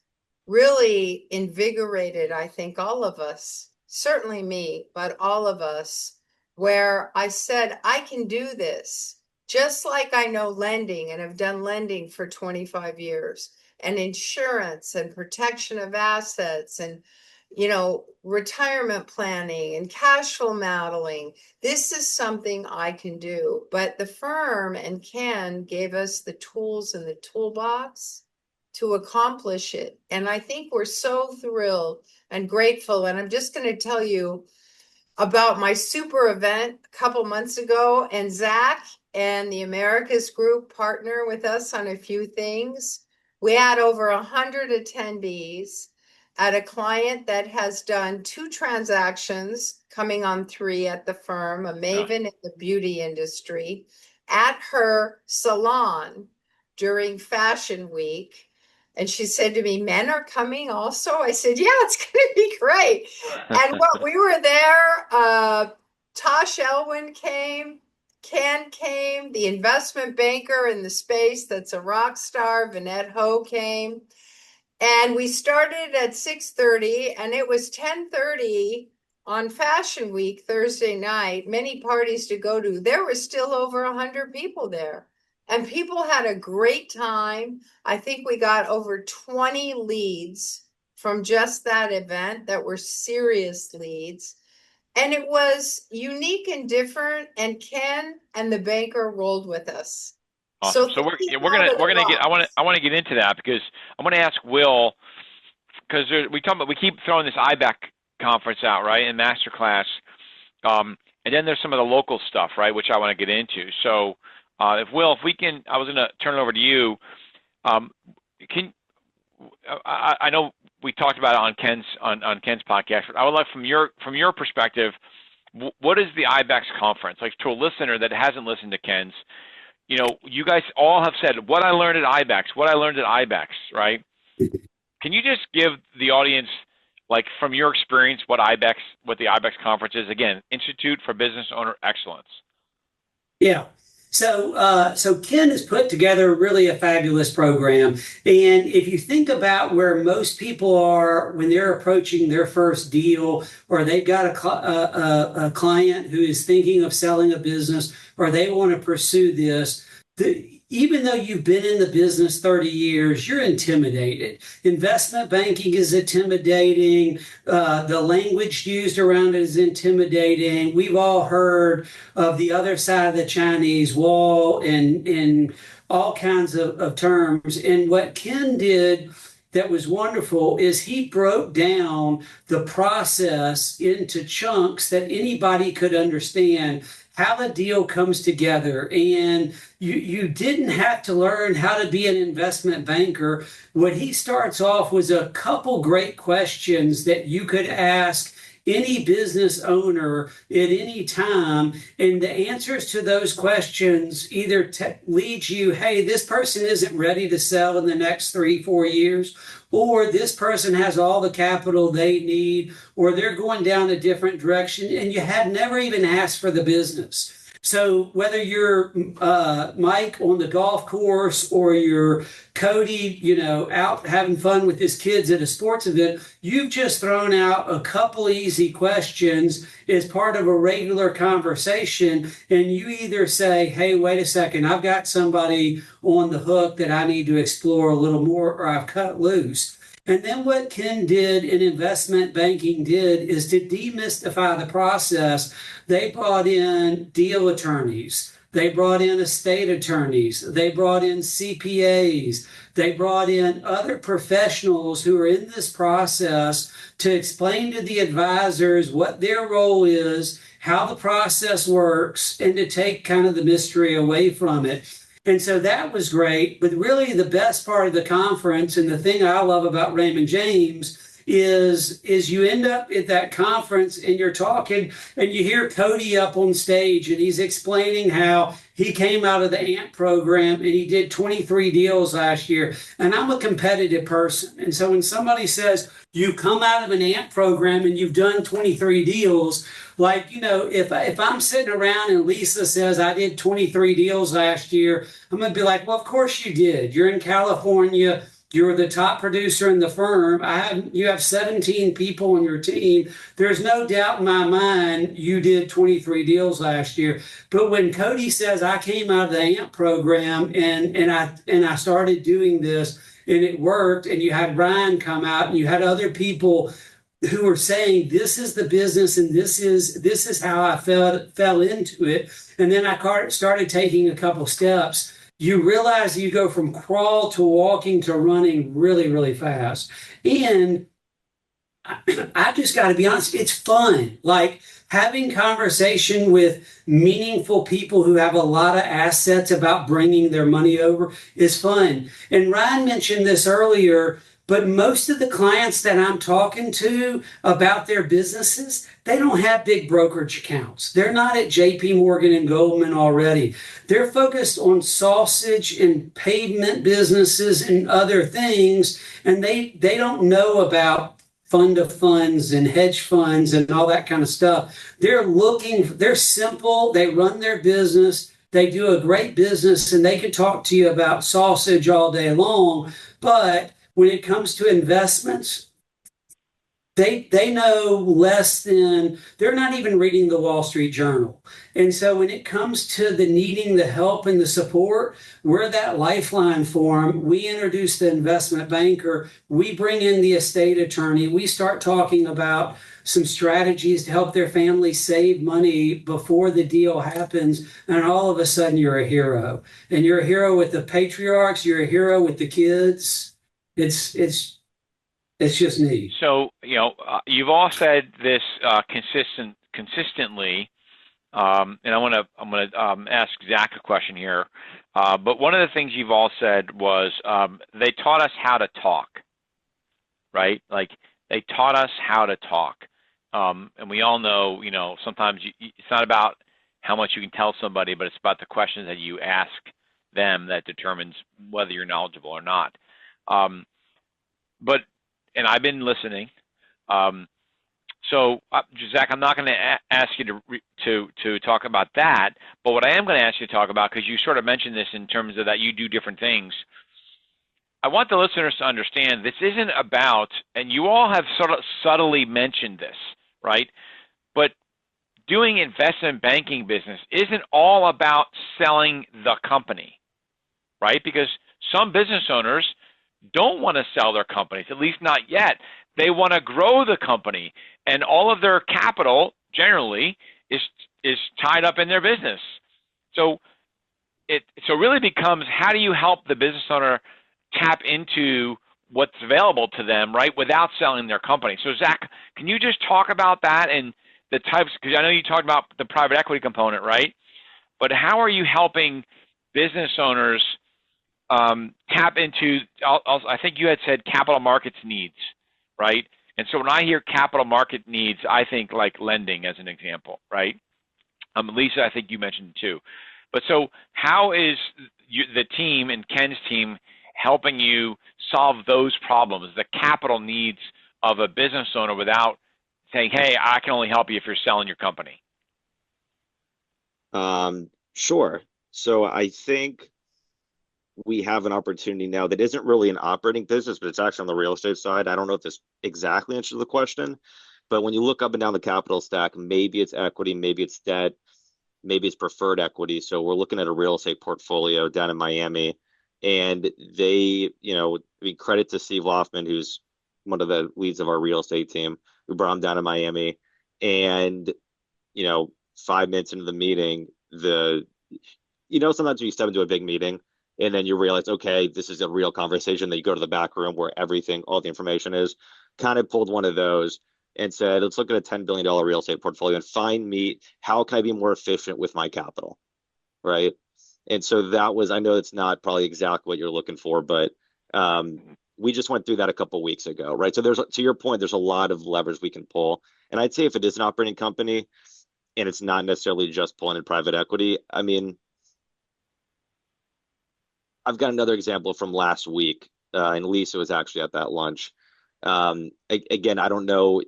really invigorated, I think, all of us, certainly me, but all of us, where I said, I can do this. Just like I know lending and have done lending for 25 years, and insurance and protection of assets, and retirement planning and cash flow modeling. This is something I can do. But the firm and Ken gave us the tools in the toolbox to accomplish it. And I think we're so thrilled and grateful. And I'm just going to tell you about my super event a couple months ago, and Zac and the Americas group partner with us on a few things. We had over 100 attendees at a client that has done 2 transactions, coming on 3 at the firm, a maven in the beauty industry, at her salon during Fashion Week. And she said to me, men are coming also? I said, yeah, it's going to be great. And what we were there, Tosh Elwyn came, Ken came, the investment banker in the space that's a rock star, Vinette Ho came. And we started at 6:30 and it was 10:30 on Fashion Week Thursday night, many parties to go to. There were still over 100 people there. And people had a great time. I think we got over 20 leads from just that event that were serious leads. And it was unique and different. And Ken and the banker rolled with us. Awesome. So we're gonna get. I want to get into that because I want to ask Will, because we keep throwing this IBex conference out, right, and masterclass, and then there's some of the local stuff, right, which I want to get into. So if we can, I was gonna turn it over to you. I know we talked about it on Ken's podcast, but I would like from your perspective, what is the IBex conference like to a listener that hasn't listened to Ken's? You know, you guys all have said what I learned at IBex, right? Can you just give the audience, like from your experience, what the IBex conference is? Again, Institute for Business Owner Excellence. Yeah. So Ken has put together really a fabulous program. And if you think about where most people are when they're approaching their first deal, or they've got a client who is thinking of selling a business, or they want to pursue this, even though you've been in the business 30 years, you're intimidated. Investment banking is intimidating. The language used around it is intimidating. We've all heard of the other side of the Chinese wall and all kinds of terms. And what Ken did that was wonderful is he broke down the process into chunks that anybody could understand, how the deal comes together. And you didn't have to learn how to be an investment banker. What he starts off was a couple great questions that you could ask any business owner at any time. And the answers to those questions either lead you, hey, this person isn't ready to sell in the next 3-4 years, or this person has all the capital they need, or they're going down a different direction, and you had never even asked for the business. So whether you're Mike on the golf course or you're Cody, out having fun with his kids at a sports event, you've just thrown out a couple easy questions as part of a regular conversation. And you either say, hey, wait a second, I've got somebody on the hook that I need to explore a little more, or I've cut loose. And then what Ken did in investment banking is to demystify the process. They brought in deal attorneys. They brought in estate attorneys. They brought in CPAs. They brought in other professionals who are in this process to explain to the advisors what their role is, how the process works, and to take kind of the mystery away from it. And so that was great. But really the best part of the conference, and the thing I love about Raymond James, is you end up at that conference and you're talking and you hear Cody up on stage and he's explaining how he came out of the AMP program and he did 23 deals last year. And I'm a competitive person. And so when somebody says you come out of an AMP program and you've done 23 deals, like, if I'm sitting around and Lisa says I did 23 deals last year, I'm going to be like, well, of course you did. You're in California. You're the top producer in the firm. You have 17 people on your team. There's no doubt in my mind you did 23 deals last year. But when Cody says I came out of the AMP program and I started doing this and it worked, and you had Ryan come out and you had other people who were saying this is the business and this is how I fell into it, and then I started taking a couple steps, you realize you go from crawl to walking to running really, really fast. And I just got to be honest, it's fun. Like having conversation with meaningful people who have a lot of assets about bringing their money over is fun. And Ryan mentioned this earlier. But most of the clients that I'm talking to about their businesses, they don't have big brokerage accounts. They're not at JP Morgan and Goldman already. They're focused on sausage and pavement businesses and other things, and they don't know about fund of funds and hedge funds and all that kind of stuff. They're simple, they run their business, they do a great business, and they can talk to you about sausage all day long. But when it comes to investments, they know less than, they're not even reading the Wall Street Journal. And so when it comes to the needing the help and the support, we're that lifeline for them. We introduce the investment banker, we bring in the estate attorney, we start talking about some strategies to help their family save money before the deal happens, and all of a sudden you're a hero. And you're a hero with the patriarchs, you're a hero with the kids. It's just neat. So, you've all said this consistently, and I'm gonna ask Zac a question here. But one of the things you've all said was they taught us how to talk, right? Like they taught us how to talk, and we all know, sometimes it's not about how much you can tell somebody, but it's about the questions that you ask them that determines whether you're knowledgeable or not. And I've been listening. So, Zac, I'm not going to ask you to talk about that, but what I am going to ask you to talk about, because you sort of mentioned this in terms of that you do different things, I want the listeners to understand this isn't about, and you all have sort of subtly mentioned this, right? But doing investment banking business isn't all about selling the company, right? Because some business owners don't want to sell their companies, at least not yet. They want to grow the company, and all of their capital generally is tied up in their business. So it really becomes, how do you help the business owner tap into what's available to them, right, without selling their company? So Zac, can you just talk about that and the types, because I know you talked about the private equity component, right? But how are you helping business owners tap into, I think you had said capital markets needs, right? And so when I hear capital market needs, I think like lending as an example, right? Lisa, I think you mentioned it too. But so how is the team and Ken's team helping you solve those problems, the capital needs of a business owner, without saying, hey, I can only help you if you're selling your company? Sure. So I think we have an opportunity now that isn't really an operating business, but it's actually on the real estate side. I don't know if this exactly answers the question, but when you look up and down the capital stack, maybe it's equity, maybe it's debt, maybe it's preferred equity. So we're looking at a real estate portfolio down in Miami, and they, credit to Steve Loffman, who's one of the leads of our real estate team. We brought him down to Miami, and 5 minutes into the meeting, sometimes you step into a big meeting and then you realize, okay, this is a real conversation. Then you go to the back room where all the information is. Kind of pulled one of those and said, let's look at a $10 billion real estate portfolio and find me, how can I be more efficient with my capital, right? And so that was, I know it's not probably exactly what you're looking for, but we just went through that a couple of weeks ago, right? So to your point, there's a lot of levers we can pull. And I'd say if it is an operating company and it's not necessarily just pulling in private equity, I mean, I've got another example from last week, and Lisa was actually at that lunch. Again, I don't know,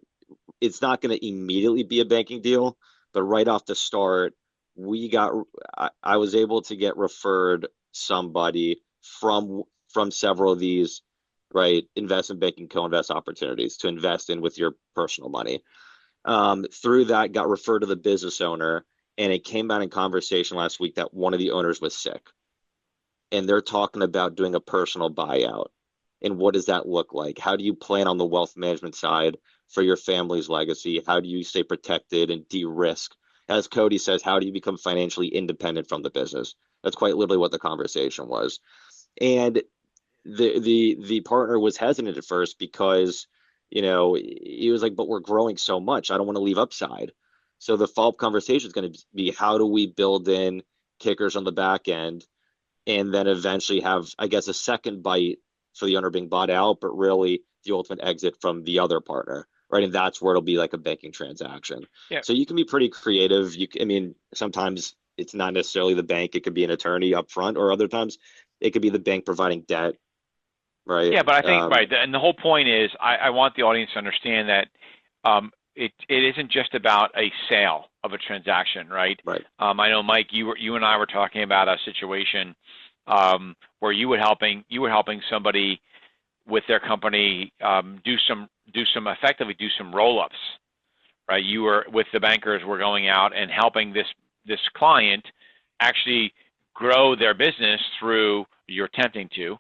it's not going to immediately be a banking deal, but right off the start, I was able to get referred somebody from several of these, right, investment banking co-invest opportunities to invest in with your personal money. Through that, got referred to the business owner, and it came out in conversation last week that one of the owners was sick. And they're talking about doing a personal buyout. And what does that look like? How do you plan on the wealth management side for your family's legacy? How do you stay protected and de-risk? As Cody says, how do you become financially independent from the business? That's quite literally what the conversation was. And the partner was hesitant at first because, he was like, but we're growing so much. I don't want to leave upside. So the follow-up conversation is going to be, how do we build in kickers on the back end, and then eventually have, I guess, a second bite for the owner being bought out, but really the ultimate exit from the other partner, right? And that's where it'll be like a banking transaction. Yeah. So you can be pretty creative. I mean, sometimes it's not necessarily the bank. It could be an attorney up front, or other times it could be the bank providing debt, right? Yeah, but I think right, and the whole point is I want the audience to understand that it isn't just about a sale of a transaction, right? Right. I know, Mike, you and I were talking about a situation where you were helping somebody with their company do some roll-ups, right? You were with the bankers, were going out and helping this client actually grow their business through, you're attempting to,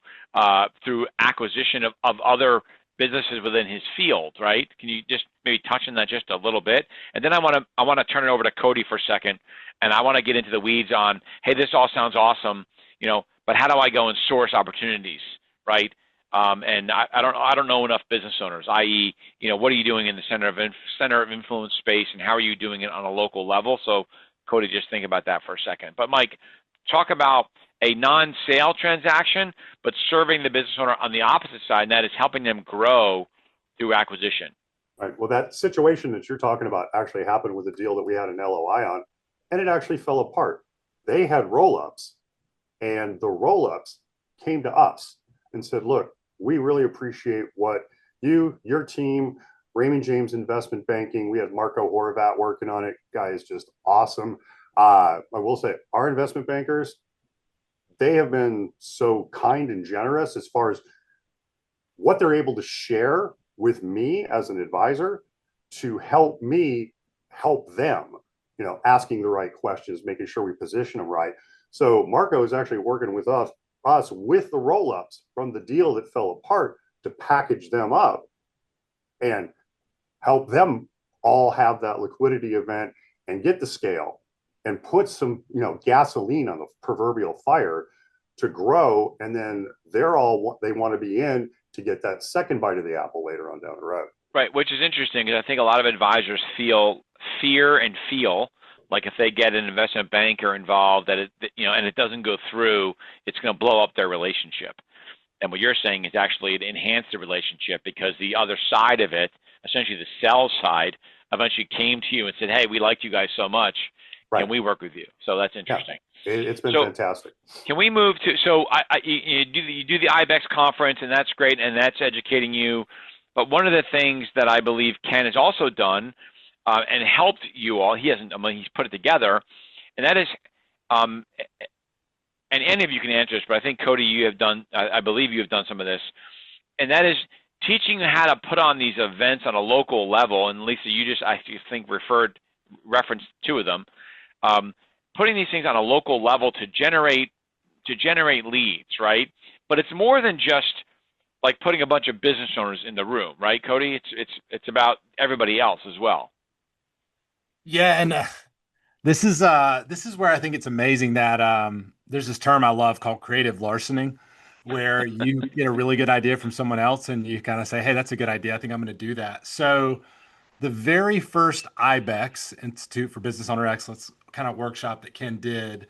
through acquisition of other businesses within his field, right? Can you just maybe touch on that just a little bit? And then I want to turn it over to Cody for a second, and I want to get into the weeds on, hey, this all sounds awesome, but how do I go and source opportunities, right? And I don't know enough business owners, i.e., what are you doing in the center of influence space, and how are you doing it on a local level? So, Cody, just think about that for a second. But Mike, talk about a non-sale transaction, but serving the business owner on the opposite side, and that is helping them grow through acquisition. Right. Well, that situation that you're talking about actually happened with a deal that we had an LOI on, and it actually fell apart. They had roll-ups, and the roll-ups came to us and said, look, we really appreciate what your team, Raymond James Investment Banking, we had Marco Horvat working on it. Guy is just awesome. I will say our investment bankers, they have been so kind and generous as far as what they're able to share with me as an advisor to help me help them, asking the right questions, making sure we position them right. So Marco is actually working with us with the roll-ups from the deal that fell apart to package them up and help them all have that liquidity event and get the scale and put some, gasoline on the proverbial fire to grow. And then they want to be in to get that second bite of the apple later on down the road. Right, which is interesting because I think a lot of advisors feel fear and feel like if they get an investment banker involved and it doesn't go through, it's going to blow up their relationship. And what you're saying is actually it enhanced the relationship because the other side of it, essentially the sales side, eventually came to you and said, hey, we liked you guys so much. Right. Can we work with you? So that's interesting. Yeah, it's been fantastic. Can we move to, you do the IBex conference, and that's great, and that's educating you. But one of the things that I believe Ken has also done and helped you all, he's put it together, and that is, and any of you can answer this, but I think, Cody, you have done, I believe you have done some of this, and that is teaching how to put on these events on a local level. And Lisa, you just, I think, referenced two of them. Putting these things on a local level to generate leads, right? But it's more than just like putting a bunch of business owners in the room, right, Cody? It's about everybody else as well. Yeah, and this is where I think it's amazing that there's this term I love called creative larcening, where you get a really good idea from someone else and you kind of say, hey, that's a good idea. I think I'm going to do that. So the very first IBex, Institute for Business Owner Excellence, kind of workshop that Ken did,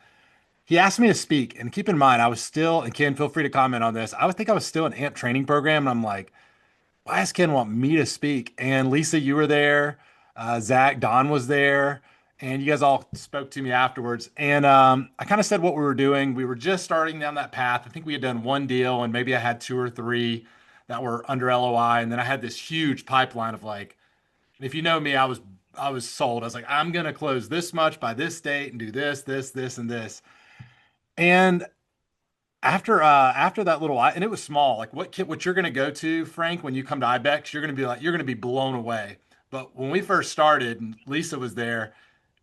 he asked me to speak. And keep in mind, I was still, and Ken, feel free to comment on this, I would think I was still in AMP training program. And I'm like, why does Ken want me to speak? And Lisa, you were there. Zac, Don was there. And you guys all spoke to me afterwards. And I kind of said what we were doing. We were just starting down that path. I think we had done one deal, and maybe I had two or three that were under LOI. And then I had this huge pipeline of like, if you know me, I was sold. I was like, I'm gonna close this much by this date and do this, and this. And after that little, and it was small. Like what you're gonna go to, Frank, when you come to IBex, you're gonna be blown away. But when we first started, and Lisa was there,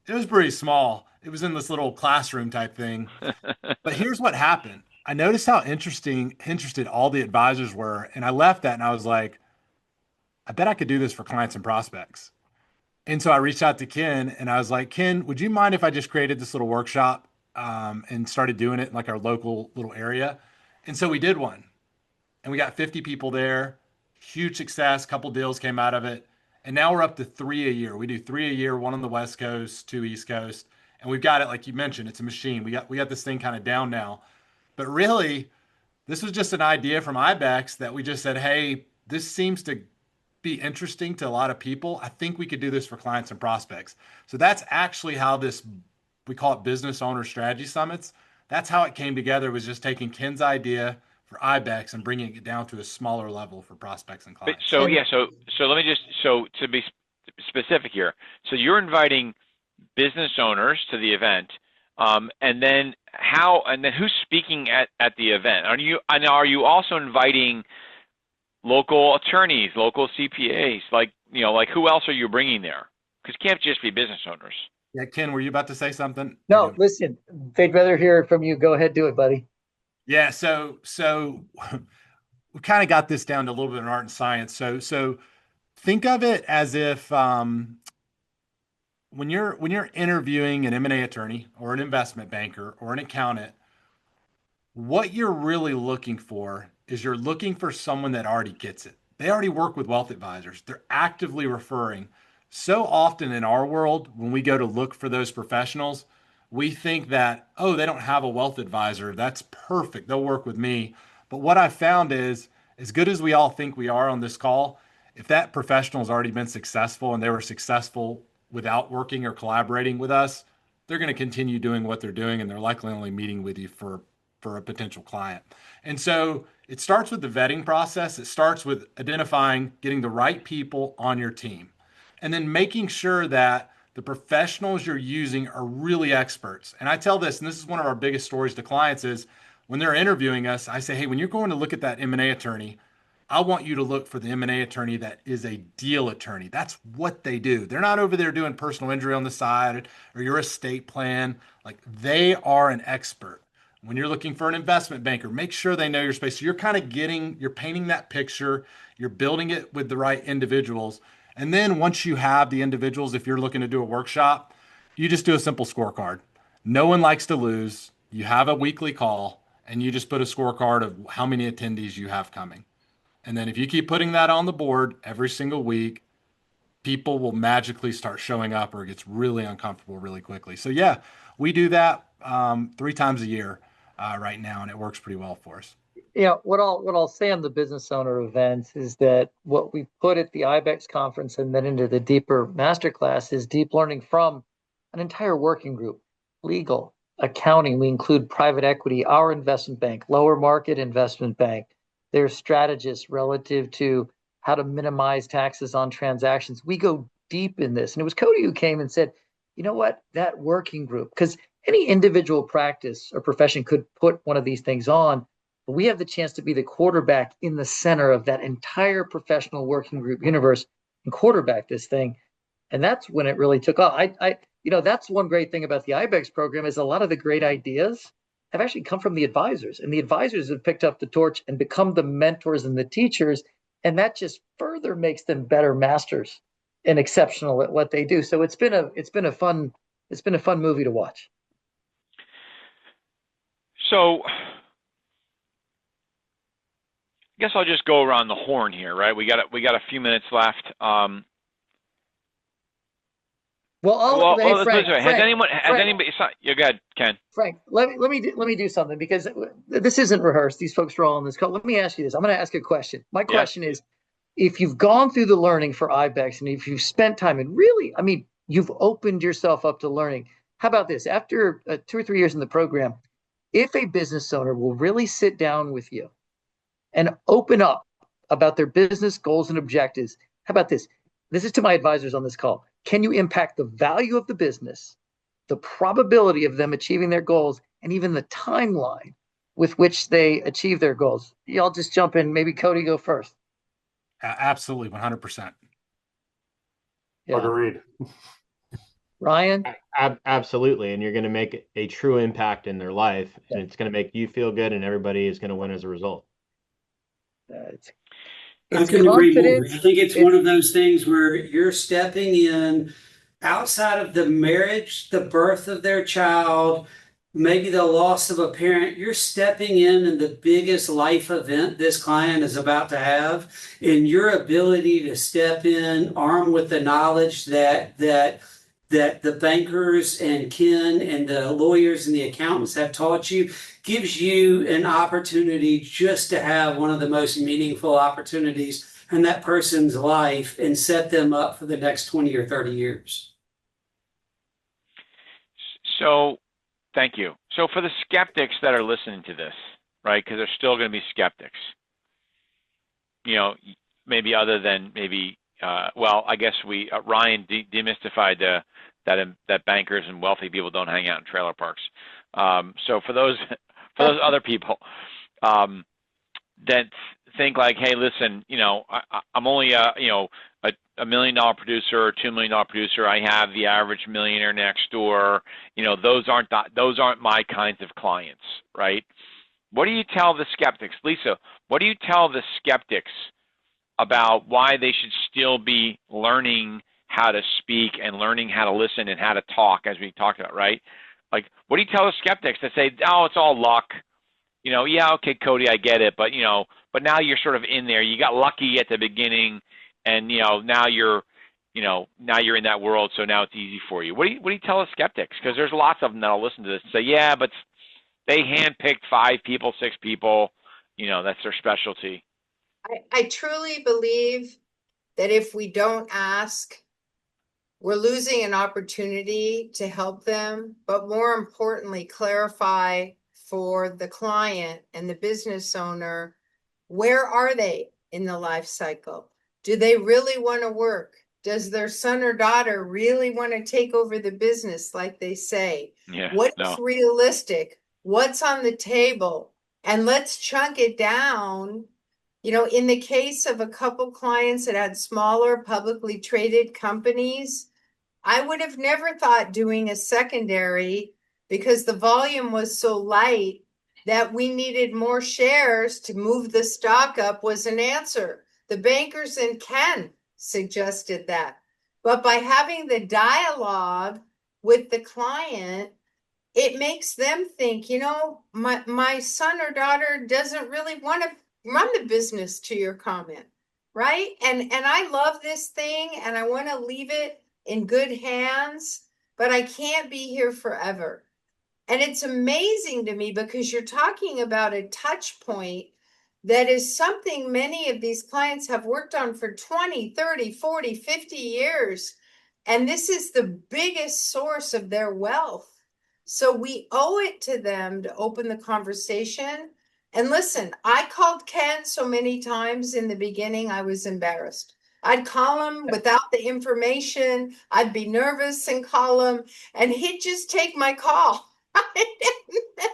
it was pretty small. It was in this little classroom type thing. But here's what happened. I noticed how interested all the advisors were, and I left that and I was like, I bet I could do this for clients and prospects. And so I reached out to Ken and I was like, Ken, would you mind if I just created this little workshop and started doing it in like our local little area? And so we did one, and we got 50 people there, huge success, couple deals came out of it. And now we're up to 3 a year. We do 3 a year, one on the West Coast, 2 East Coast. And we've got it, like you mentioned, it's a machine. We got this thing kind of down now. But really, This was just an idea from IBex that we just said, hey, this seems to be interesting to a lot of people. I think we could do this for clients and prospects. So that's actually how this, we call it business owner strategy summits. That's how it came together, was just taking Ken's idea for IBex and bringing it down to a smaller level for prospects and clients. So let me just, so to be specific here. So you're inviting business owners to the event. And then who's speaking at the event? Are you also inviting local attorneys, local CPAs, like who else are you bringing there? Because it can't just be business owners. Yeah, Ken, were you about to say something? No, listen, they'd rather hear it from you. Go ahead, do it, buddy. Yeah, so we kind of got this down to a little bit of art and science. So think of it as if when you're interviewing an M&A attorney or an investment banker or an accountant, what you're really looking for is you're looking for someone that already gets it. They already work with wealth advisors. They're actively referring. So often in our world, when we go to look for those professionals, we think that, oh, they don't have a wealth advisor. That's perfect. They'll work with me. But what I've found is, as good as we all think we are on this call, if that professional has already been successful and they were successful without working or collaborating with us, they're going to continue doing what they're doing, and they're likely only meeting with you for a potential client. And so it starts with the vetting process. It starts with identifying, getting the right people on your team, and then making sure that the professionals you're using are really experts. And I tell this, and this is one of our biggest stories to clients, is when they're interviewing us, I say, hey, when you're going to look at that M&A attorney, I want you to look for the M&A attorney that is a deal attorney. That's what they do. They're not over there doing personal injury on the side or your estate plan. Like, they are an expert. When you're looking for an investment banker, make sure they know your space. So you're painting that picture, you're building it with the right individuals. And then once you have the individuals, if you're looking to do a workshop, you just do a simple scorecard. No one likes to lose. You have a weekly call, and you just put a scorecard of how many attendees you have coming. And then if you keep putting that on the board every single week, people will magically start showing up, or it gets really uncomfortable really quickly. So yeah, we do that 3 times a year right now, and it works pretty well for us. Yeah, what I'll say on the business owner events is that what we put at the IBex conference and then into the deeper masterclass is deep learning from an entire working group: legal, accounting. We include private equity, our investment bank, lower market investment bank. There's strategists relative to how to minimize taxes on transactions. We go deep in this. And it was Cody who came and said, you know what, that working group, because any individual practice or profession could put one of these things on, but we have the chance to be the quarterback in the center of that entire professional working group universe and quarterback this thing. And that's when it really took off. That's one great thing about the IBex program, is a lot of the great ideas have actually come from the advisors, and the advisors have picked up the torch and become the mentors and the teachers. And that just further makes them better masters and exceptional at what they do. So it's been a fun movie to watch. So I guess I'll just go around the horn here, right? We got a few minutes left. Frank, has anybody? You go ahead, Ken. Frank, let me do something, because this isn't rehearsed. These folks are all on this call. Let me ask you this. I'm going to ask a question. My question is, if you've gone through the learning for IBex and if you've spent time and really, you've opened yourself up to learning. How about this? After 2 or 3 years in the program, if a business owner will really sit down with you and open up about their business goals and objectives, how about this? This is to my advisors on this call. Can you impact the value of the business, the probability of them achieving their goals, and even the timeline with which they achieve their goals? Y'all just jump in. Maybe Cody, go first. Absolutely, 100%. Yeah. Agreed. Ryan? Absolutely. And you're going to make a true impact in their life, and it's going to make you feel good, and everybody is going to win as a result. I couldn't agree more. I think it's one of those things where you're stepping in outside of the marriage, the birth of their child, maybe the loss of a parent. You're stepping in the biggest life event this client is about to have, and your ability to step in armed with the knowledge that that the bankers and Ken and the lawyers and the accountants have taught you gives you an opportunity just to have one of the most meaningful opportunities in that person's life and set them up for the next 20 or 30 years. So thank you. So for the skeptics that are listening to this, right, because there's still going to be skeptics, maybe other than maybe, I guess Ryan demystified that bankers and wealthy people don't hang out in trailer parks. So for those other people that think like, hey, listen, I'm only a $1 million producer or $2 million producer. I have the average millionaire next door. Those aren't my kinds of clients, right? What do you tell the skeptics, Lisa? What do you tell the skeptics about why they should still be learning how to speak and learning how to listen and how to talk, as we talked about, right? Like, what do you tell the skeptics that say, oh, it's all luck? Yeah, okay, Cody, I get it, but now you're sort of in there. You got lucky at the beginning, and now you're in that world, so now it's easy for you. What do you tell the skeptics? Because there's lots of them that'll listen to this and say, yeah, but they handpicked 5 people, 6 people. That's their specialty. I truly believe that if we don't ask, we're losing an opportunity to help them, but more importantly, clarify for the client and the business owner, where are they in the life cycle? Do they really want to work? Does their son or daughter really want to take over the business like they say? Yeah, What's realistic? What's on the table? And let's chunk it down. In the case of a couple clients that had smaller publicly traded companies, I would have never thought doing a secondary because the volume was so light that we needed more shares to move the stock up was an answer. The bankers and Ken suggested that. But by having the dialogue with the client, it makes them think, my son or daughter doesn't really want to run the business, to your comment, right? And I love this thing and I want to leave it in good hands, but I can't be here forever. And it's amazing to me because you're talking about a touch point that is something many of these clients have worked on for 20, 30, 40, 50 years. And this is the biggest source of their wealth. So we owe it to them to open the conversation. And listen, I called Ken so many times in the beginning, I was embarrassed. I'd call him without the information. I'd be nervous and call him, and he'd just take my call.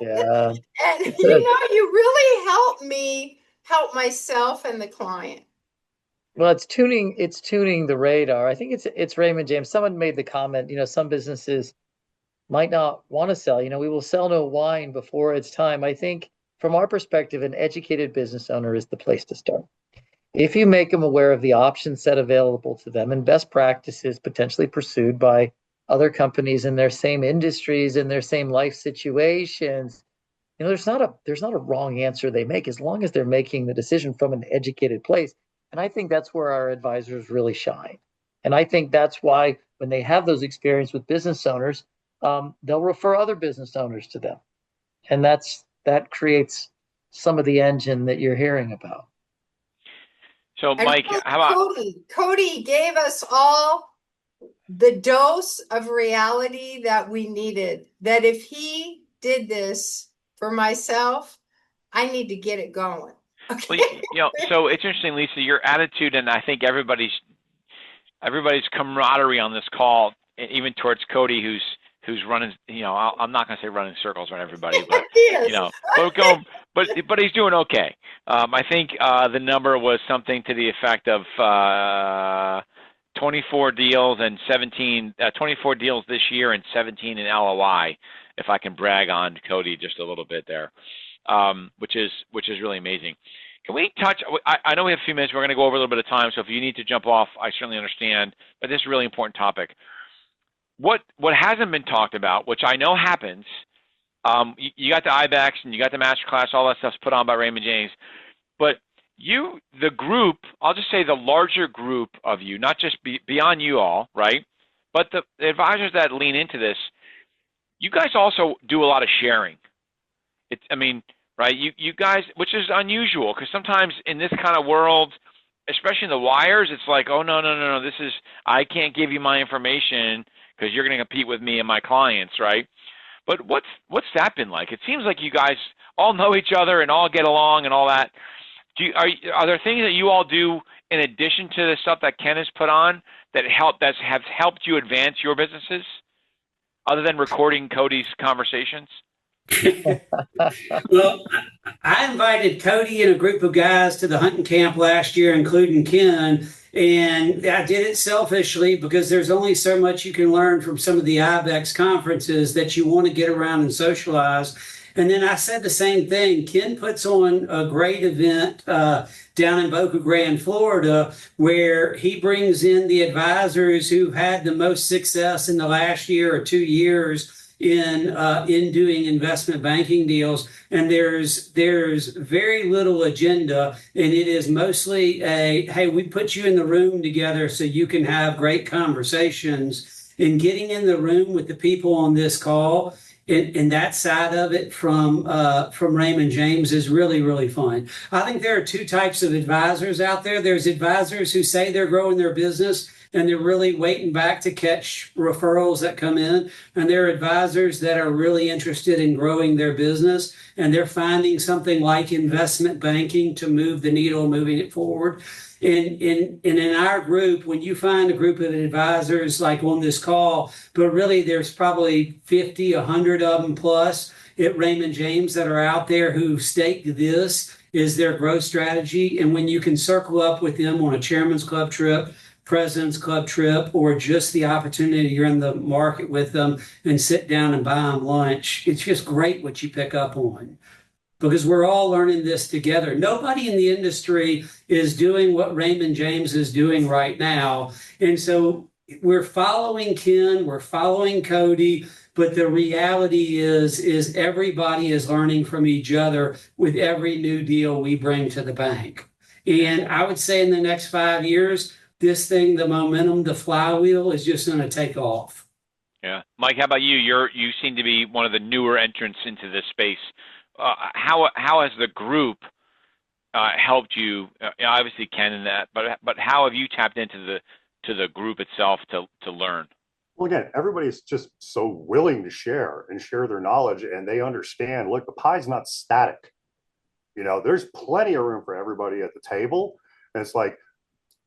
Yeah. And you really helped me help myself and the client. Well, it's tuning the radar. I think it's Raymond James. Someone made the comment, some businesses might not want to sell. We will sell no wine before it's time. I think from our perspective, an educated business owner is the place to start. If you make them aware of the option set available to them and best practices potentially pursued by other companies in their same industries, in their same life situations, there's not a wrong answer they make as long as they're making the decision from an educated place. And I think that's where our advisors really shine. And I think that's why when they have those experiences with business owners, they'll refer other business owners to them. And that creates some of the engine that you're hearing about. So, Mike, how about Cody gave us all the dose of reality that we needed. That if he did this for myself, I need to get it going. Okay. Well, so it's interesting, Lisa, your attitude, and I think everybody's camaraderie on this call, even towards Cody, who's running. I'm not going to say running circles around everybody, but but he's doing okay. I think the number was something to the effect of 24 deals and 24 deals this year and 17 in LOI. If I can brag on Cody just a little bit there, which is really amazing. Can we touch? I know we have a few minutes. We're going to go over a little bit of time, so if you need to jump off, I certainly understand. But this is a really important topic. What hasn't been talked about, which I know happens, you got the IBex and you got the Masterclass, all that stuff's put on by Raymond James, but the group, I'll just say the larger group of you, not just beyond you all, right? But the advisors that lean into this, you guys also do a lot of sharing. Right? You guys, which is unusual because sometimes in this kind of world, especially in the wires, it's like, oh, no, I can't give you my information because you're going to compete with me and my clients, right? But what's that been like? It seems like you guys all know each other and all get along and all that. Are there things that you all do in addition to the stuff that Ken has put on that have helped you advance your businesses, other than recording Cody's conversations? Well, I invited Cody and a group of guys to the hunting camp last year, including Ken, and I did it selfishly because there's only so much you can learn from some of the IBex conferences that you want to get around and socialize. And then I said the same thing. Ken puts on a great event down in Boca Grande, Florida, where he brings in the advisors who've had the most success in the last year or 2 years in doing investment banking deals, and there's very little agenda, and it is mostly hey, we put you in the room together so you can have great conversations. And getting in the room with the people on this call and that side of it from Raymond James is really, really fun. I think there are two types of advisors out there. There's advisors who say they're growing their business and they're really waiting back to catch referrals that come in. And there are advisors that are really interested in growing their business, and they're finding something like investment banking to move the needle, moving it forward. And in our group, when you find a group of advisors like on this call, but really there's probably 50, 100 of them plus at Raymond James that are out there who staked this is their growth strategy. And when you can circle up with them on a Chairman's Club trip, President's Club trip, or just the opportunity you're in the market with them and sit down and buy them lunch, it's just great what you pick up on, because we're all learning this together. Nobody in the industry is doing what Raymond James is doing right now. And so we're following Ken, we're following Cody, but the reality is everybody is learning from each other with every new deal we bring to the bank. And I would say in the next 5 years, this thing, the momentum, the flywheel is just going to take off. Yeah. Mike, how about you? You seem to be one of the newer entrants into this space. How has the group helped you? Obviously, Ken and that, but how have you tapped into the group itself to learn? Well, again, everybody's just so willing to share their knowledge, and they understand. Look, the pie's not static. There's plenty of room for everybody at the table, and it's like,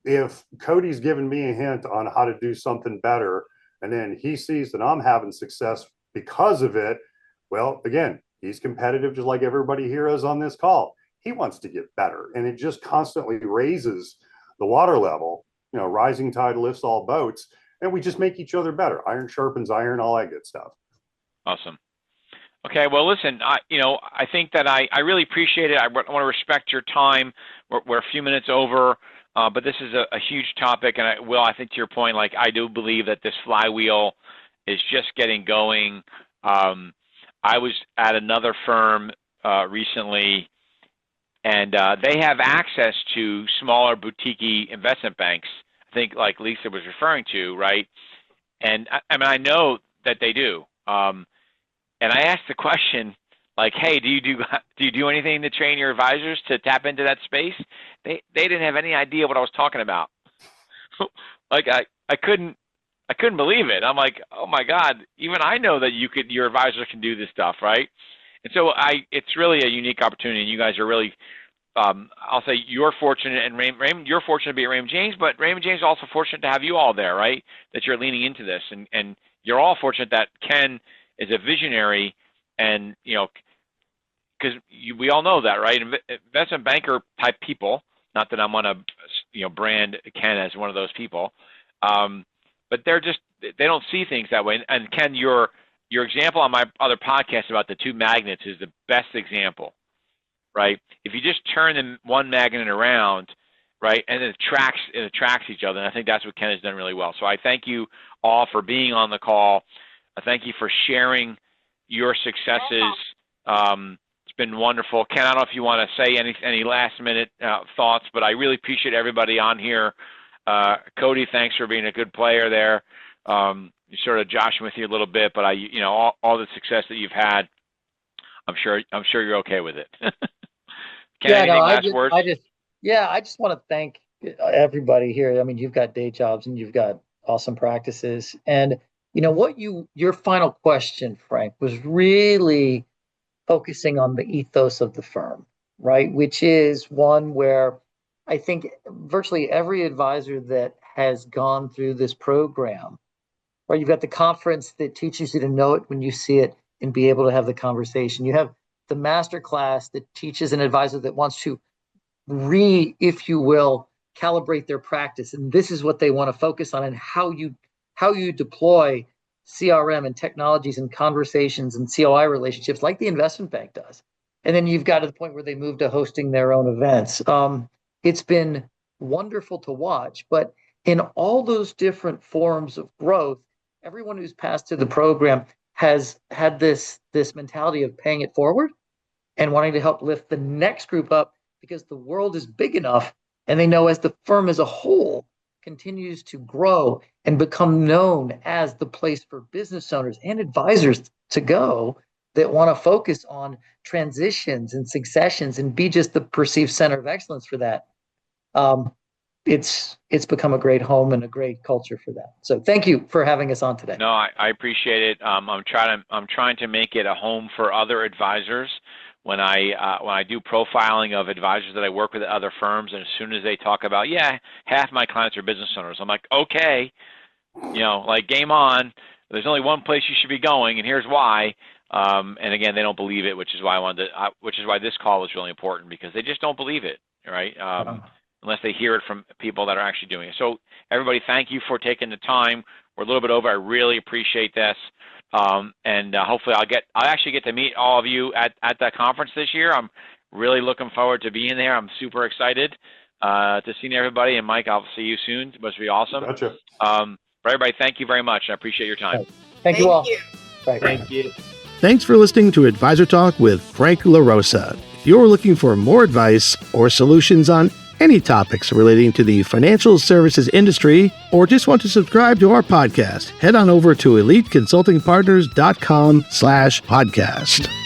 if Cody's giving me a hint on how to do something better, and then he sees that I'm having success because of it, well, again, he's competitive just like everybody here is on this call. He wants to get better, and it just constantly raises the water level. Rising tide lifts all boats, and we just make each other better. Iron sharpens iron, all that good stuff. Awesome. Okay, well, listen, I think that I really appreciate it. I want to respect your time. We're a few minutes over. But this is a huge topic, and I think to your point, like, I do believe that this flywheel is just getting going. I was at another firm recently, and they have access to smaller boutique investment banks, I think like Lisa was referring to, right? And I know that they do. And I asked the question, like, hey, do you do anything to train your advisors to tap into that space? They didn't have any idea what I was talking about. Like I couldn't believe it. I'm like, oh my God, even I know that your advisors can do this stuff, right? And so it's really a unique opportunity, and you guys are really, I'll say you're fortunate, and Raymond, you're fortunate to be at Raymond James, but Raymond James is also fortunate to have you all there, right? That you're leaning into this, and you're all fortunate that Ken is a visionary, and because we all know that, right? Investment banker type people. Not that I'm going to, brand Ken as one of those people, but they don't see things that way. And Ken, your example on my other podcast about the two magnets is the best example, right? If you just turn one magnet around, right, and it attracts each other. And I think that's what Ken has done really well. So I thank you all for being on the call. I thank you for sharing your successes. It's been wonderful. Ken, I don't know if you want to say any last minute thoughts, but I really appreciate everybody on here. Cody, thanks for being a good player there. sort of joshing with you a little bit, but all the success that you've had, I'm sure you're okay with it. Ken, anything last words? I just want to thank everybody here. I mean, you've got day jobs and you've got awesome practices. And your final question, Frank, was really focusing on the ethos of the firm, right? Which is one where I think virtually every advisor that has gone through this program, right? You've got the conference that teaches you to know it when you see it and be able to have the conversation. You have the masterclass that teaches an advisor that wants to if you will, calibrate their practice. And this is what they want to focus on, and how you deploy CRM and technologies and conversations and COI relationships like the investment bank does. And then you've got to the point where they move to hosting their own events. It's been wonderful to watch, but in all those different forms of growth, everyone who's passed through the program has had this mentality of paying it forward and wanting to help lift the next group up, because the world is big enough, and they know as the firm as a whole continues to grow and become known as the place for business owners and advisors to go, that want to focus on transitions and successions and be just the perceived center of excellence for that. It's become a great home and a great culture for that. So thank you for having us on today. No, I appreciate it. I'm trying to make it a home for other advisors. When I do profiling of advisors that I work with at other firms, and as soon as they talk about, half my clients are business owners, I'm like, okay, like game on. There's only one place you should be going, and here's why. And again, they don't believe it, which is why which is why this call was really important, because they just don't believe it, right? Unless they hear it from people that are actually doing it. So everybody, thank you for taking the time. We're a little bit over. I really appreciate this. And hopefully I'll actually get to meet all of you at that conference this year. I'm really looking forward to being there. I'm super excited to seeing everybody. And Mike, I'll see you soon. It must be awesome. Gotcha. For everybody, thank you very much. I appreciate your time. Thank you all. Thank you. Thanks for listening to Advisor Talk with Frank LaRosa. If you're looking for more advice or solutions on any topics relating to the financial services industry, or just want to subscribe to our podcast, head on over to eliteconsultingpartners.com/podcast.